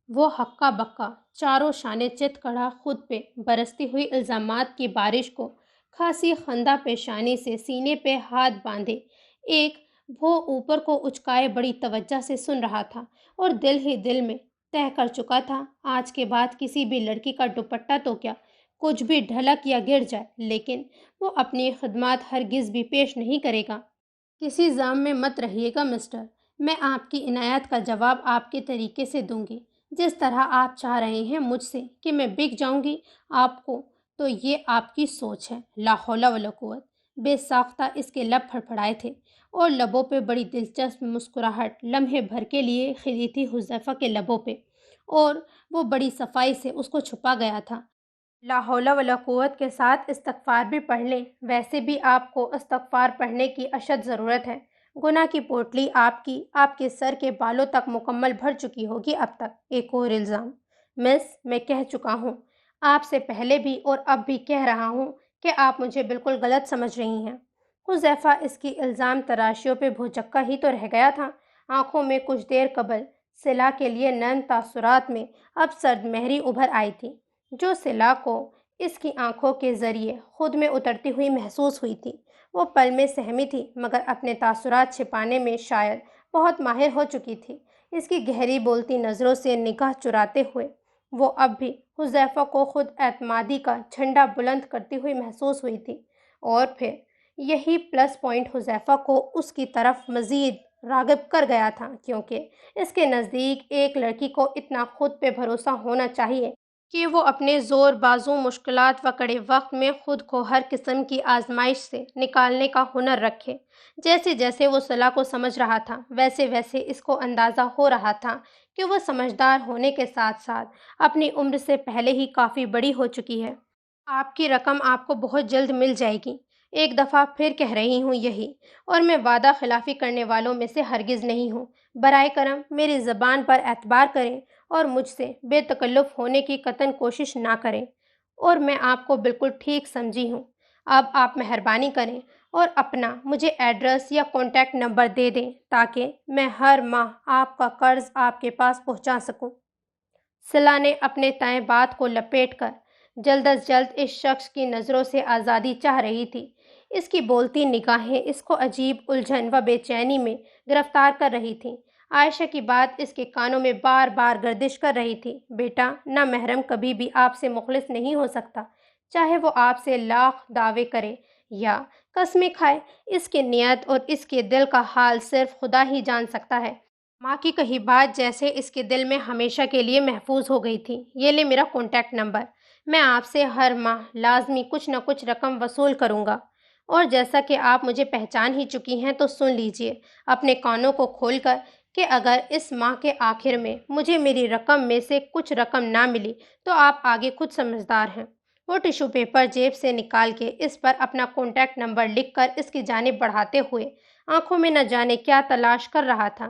وہ ہکا بکا چاروں شانے چت کڑا خود پہ برستی ہوئی الزامات کی بارش کو خاصی خندہ پیشانی سے سینے پہ ہاتھ باندھے ایک وہ اوپر کو اچکائے بڑی توجہ سے سن رہا تھا، اور دل ہی دل میں طے کر چکا تھا آج کے بعد کسی بھی لڑکی کا دوپٹہ تو کیا، کچھ بھی ڈھلک یا گر جائے، لیکن وہ اپنی خدمات ہرگز بھی پیش نہیں کرے گا۔ کسی زام میں مت رہیے گا مسٹر، میں آپ کی عنایت کا جواب آپ کے طریقے سے دوں گی، جس طرح آپ چاہ رہے ہیں مجھ سے کہ میں بک جاؤں گی آپ کو، تو یہ آپ کی سوچ ہے۔ لا حول ولا قوت۔ بے ساختہ اس کے لب پھڑپھڑائے تھے، اور لبوں پہ بڑی دلچسپ مسکراہٹ لمحے بھر کے لیے کھلی تھی حذیفہ کے لبوں پہ، اور وہ بڑی صفائی سے اس کو چھپا گیا تھا۔ لا حول ولا قوت کے ساتھ استغفار بھی پڑھ لیں، ویسے بھی آپ کو استغفار پڑھنے کی اشد ضرورت ہے۔ گناہ کی پوٹلی آپ کے سر کے بالوں تک مکمل بھر چکی ہوگی اب تک۔ ایک اور الزام۔ مس، میں کہہ چکا ہوں، آپ سے پہلے بھی اور اب بھی کہہ رہا ہوں کہ آپ مجھے بالکل غلط سمجھ رہی ہیں۔ حذیفہ اس کی الزام تراشیوں پہ بھوچکا ہی تو رہ گیا تھا۔ آنکھوں میں کچھ دیر قبل صلہ کے لیے نرم تاثرات میں اب سرد مہری ابھر آئی تھی، جو صلہ کو اس کی آنکھوں کے ذریعے خود میں اترتی ہوئی محسوس ہوئی تھی۔ وہ پل میں سہمی تھی، مگر اپنے تاثرات چھپانے میں شاید بہت ماہر ہو چکی تھی۔ اس کی گہری بولتی نظروں سے نگاہ چراتے ہوئے وہ اب بھی حذیفہ کو خود اعتمادی کا جھنڈا بلند کرتی ہوئی محسوس ہوئی تھی، اور پھر یہی پلس پوائنٹ حذیفہ کو اس کی طرف مزید راغب کر گیا تھا، کیونکہ اس کے نزدیک ایک لڑکی کو اتنا خود پہ بھروسہ ہونا چاہیے کہ وہ اپنے زور بازو مشکلات و کڑے وقت میں خود کو ہر قسم کی آزمائش سے نکالنے کا ہنر رکھے۔ جیسے جیسے وہ صلہ کو سمجھ رہا تھا، ویسے ویسے اس کو اندازہ ہو رہا تھا کہ وہ سمجھدار ہونے کے ساتھ ساتھ اپنی عمر سے پہلے ہی کافی بڑی ہو چکی ہے۔ آپ کی رقم آپ کو بہت جلد مل جائے گی، ایک دفعہ پھر کہہ رہی ہوں یہی، اور میں وعدہ خلافی کرنے والوں میں سے ہرگز نہیں ہوں۔ برائے کرم میری زبان پر اعتبار کریں اور مجھ سے بے تکلف ہونے کی قطعاً کوشش نہ کریں، اور میں آپ کو بالکل ٹھیک سمجھی ہوں۔ اب آپ مہربانی کریں اور اپنا مجھے ایڈریس یا کانٹیکٹ نمبر دے دیں تاکہ میں ہر ماہ آپ کا قرض آپ کے پاس پہنچا سکوں۔ صلہ نے اپنے تائیں بات کو لپیٹ کر جلد از جلد اس شخص کی نظروں سے آزادی چاہ رہی تھی۔ اس کی بولتی نگاہیں اس کو عجیب الجھن و بے چینی میں گرفتار کر رہی تھیں۔ عائشہ کی بات اس کے کانوں میں بار بار گردش کر رہی تھی۔ بیٹا، نامحرم کبھی بھی آپ سے مخلص نہیں ہو سکتا، چاہے وہ آپ سے لاکھ دعوے کرے یا قسمیں کھائے۔ اس کی نیت اور اس کے دل کا حال صرف خدا ہی جان سکتا ہے۔ ماں کی کہی بات جیسے اس کے دل میں ہمیشہ کے لیے محفوظ ہو گئی تھی۔ یہ لے میرا کانٹیکٹ نمبر، میں آپ سے ہر ماہ لازمی کچھ نہ کچھ رقم وصول کروں گا، اور جیسا کہ آپ مجھے پہچان ہی چکی ہیں تو سن لیجئے اپنے کانوں کو کھول کر کہ اگر اس ماہ کے آخر میں مجھے میری رقم میں سے کچھ رقم نہ ملی تو آپ آگے خود سمجھدار ہیں۔ وہ ٹیشو پیپر جیب سے نکال کے اس پر اپنا کانٹیکٹ نمبر لکھ کر اس کی جانب بڑھاتے ہوئے آنکھوں میں نہ جانے کیا تلاش کر رہا تھا۔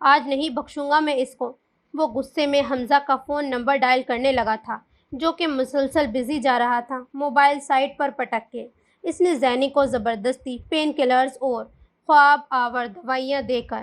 آج نہیں بخشوں گا میں اس کو۔ وہ غصے میں حمزہ کا فون نمبر ڈائل کرنے لگا تھا جو کہ مسلسل بزی جا رہا تھا، موبائل سائٹ پر پٹک کے۔ اس نے زینی کو زبردستی پین کلرز اور خواب آور دوائیاں دے کر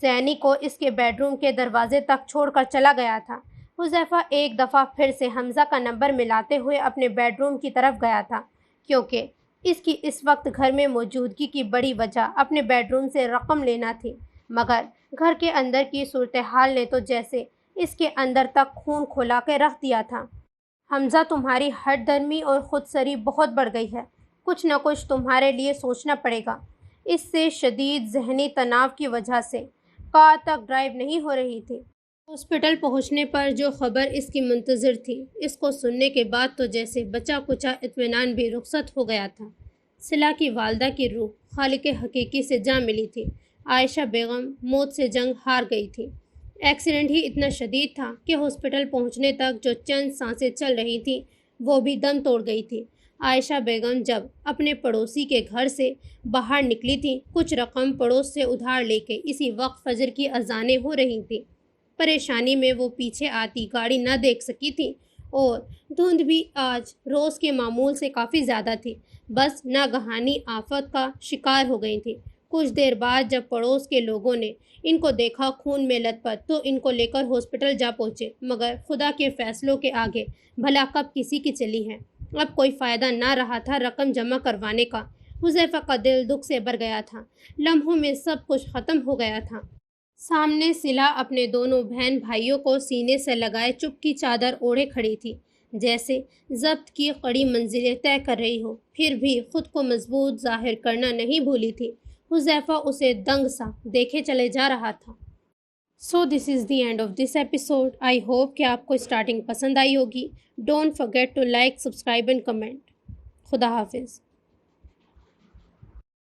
زینی کو اس کے بیڈ روم کے دروازے تک چھوڑ کر چلا گیا تھا۔ حذیفہ ایک دفعہ پھر سے حمزہ کا نمبر ملاتے ہوئے اپنے بیڈ روم کی طرف گیا تھا، کیونکہ اس کی اس وقت گھر میں موجودگی کی بڑی وجہ اپنے بیڈ روم سے رقم لینا تھی، مگر گھر کے اندر کی صورتحال نے تو جیسے اس کے اندر تک خون کھولا کے رکھ دیا تھا۔ حمزہ، تمہاری ہٹ درمی اور خود سری بہت بڑھ گئی ہے، کچھ نہ کچھ تمہارے لیے سوچنا پڑے گا۔ اس سے شدید ذہنی تناؤ کی وجہ سے کار تک ڈرائیو نہیں ہو رہی تھی۔ ہاسپٹل پہنچنے پر جو خبر اس کی منتظر تھی، اس کو سننے کے بعد تو جیسے بچا کچا اطمینان بھی رخصت ہو گیا تھا۔ صلہ کی والدہ کی روح خالق حقیقی سے جا ملی تھی۔ عائشہ بیگم موت سے جنگ ہار گئی تھی۔ ایکسیڈنٹ ہی اتنا شدید تھا کہ ہاسپٹل پہنچنے تک جو چند سانسیں چل رہی تھیں وہ بھی دم توڑ گئی تھی۔ عائشہ بیگم جب اپنے پڑوسی کے گھر سے باہر نکلی تھیں، کچھ رقم پڑوس سے ادھار لے کے اسی وقت فجر کی اذانیں ہو رہی تھیں۔ پریشانی میں وہ پیچھے آتی گاڑی نہ دیکھ سکی تھی اور دھند بھی آج روز کے معمول سے کافی زیادہ تھی، بس ناگہانی آفت کا شکار ہو گئی تھی۔ کچھ دیر بعد جب پڑوس کے لوگوں نے ان کو دیکھا خون میں لت پت تو ان کو لے کر ہاسپٹل جا پہنچے، مگر خدا کے فیصلوں کے آگے بھلا کب کسی کی چلی ہے۔ اب کوئی فائدہ نہ رہا تھا رقم جمع کروانے کا۔ حذیفہ کا دل دکھ سے بھر گیا تھا، لمحوں میں سب کچھ ختم ہو گیا تھا۔ سامنے صلہ اپنے دونوں بہن بھائیوں کو سینے سے لگائے چپ کی چادر اوڑھے کھڑی تھی، جیسے ضبط کی کڑی منزلیں طے کر رہی ہو، پھر بھی خود کو مضبوط ظاہر کرنا نہیں بھولی تھی۔ حذیفہ اسے دنگ سا دیکھے چلے جا رہا تھا۔ So this is the end of this episode. I hope کہ آپ کو اسٹارٹنگ پسند آئی ہوگی۔ Don't forget to like, subscribe and comment. خدا حافظ۔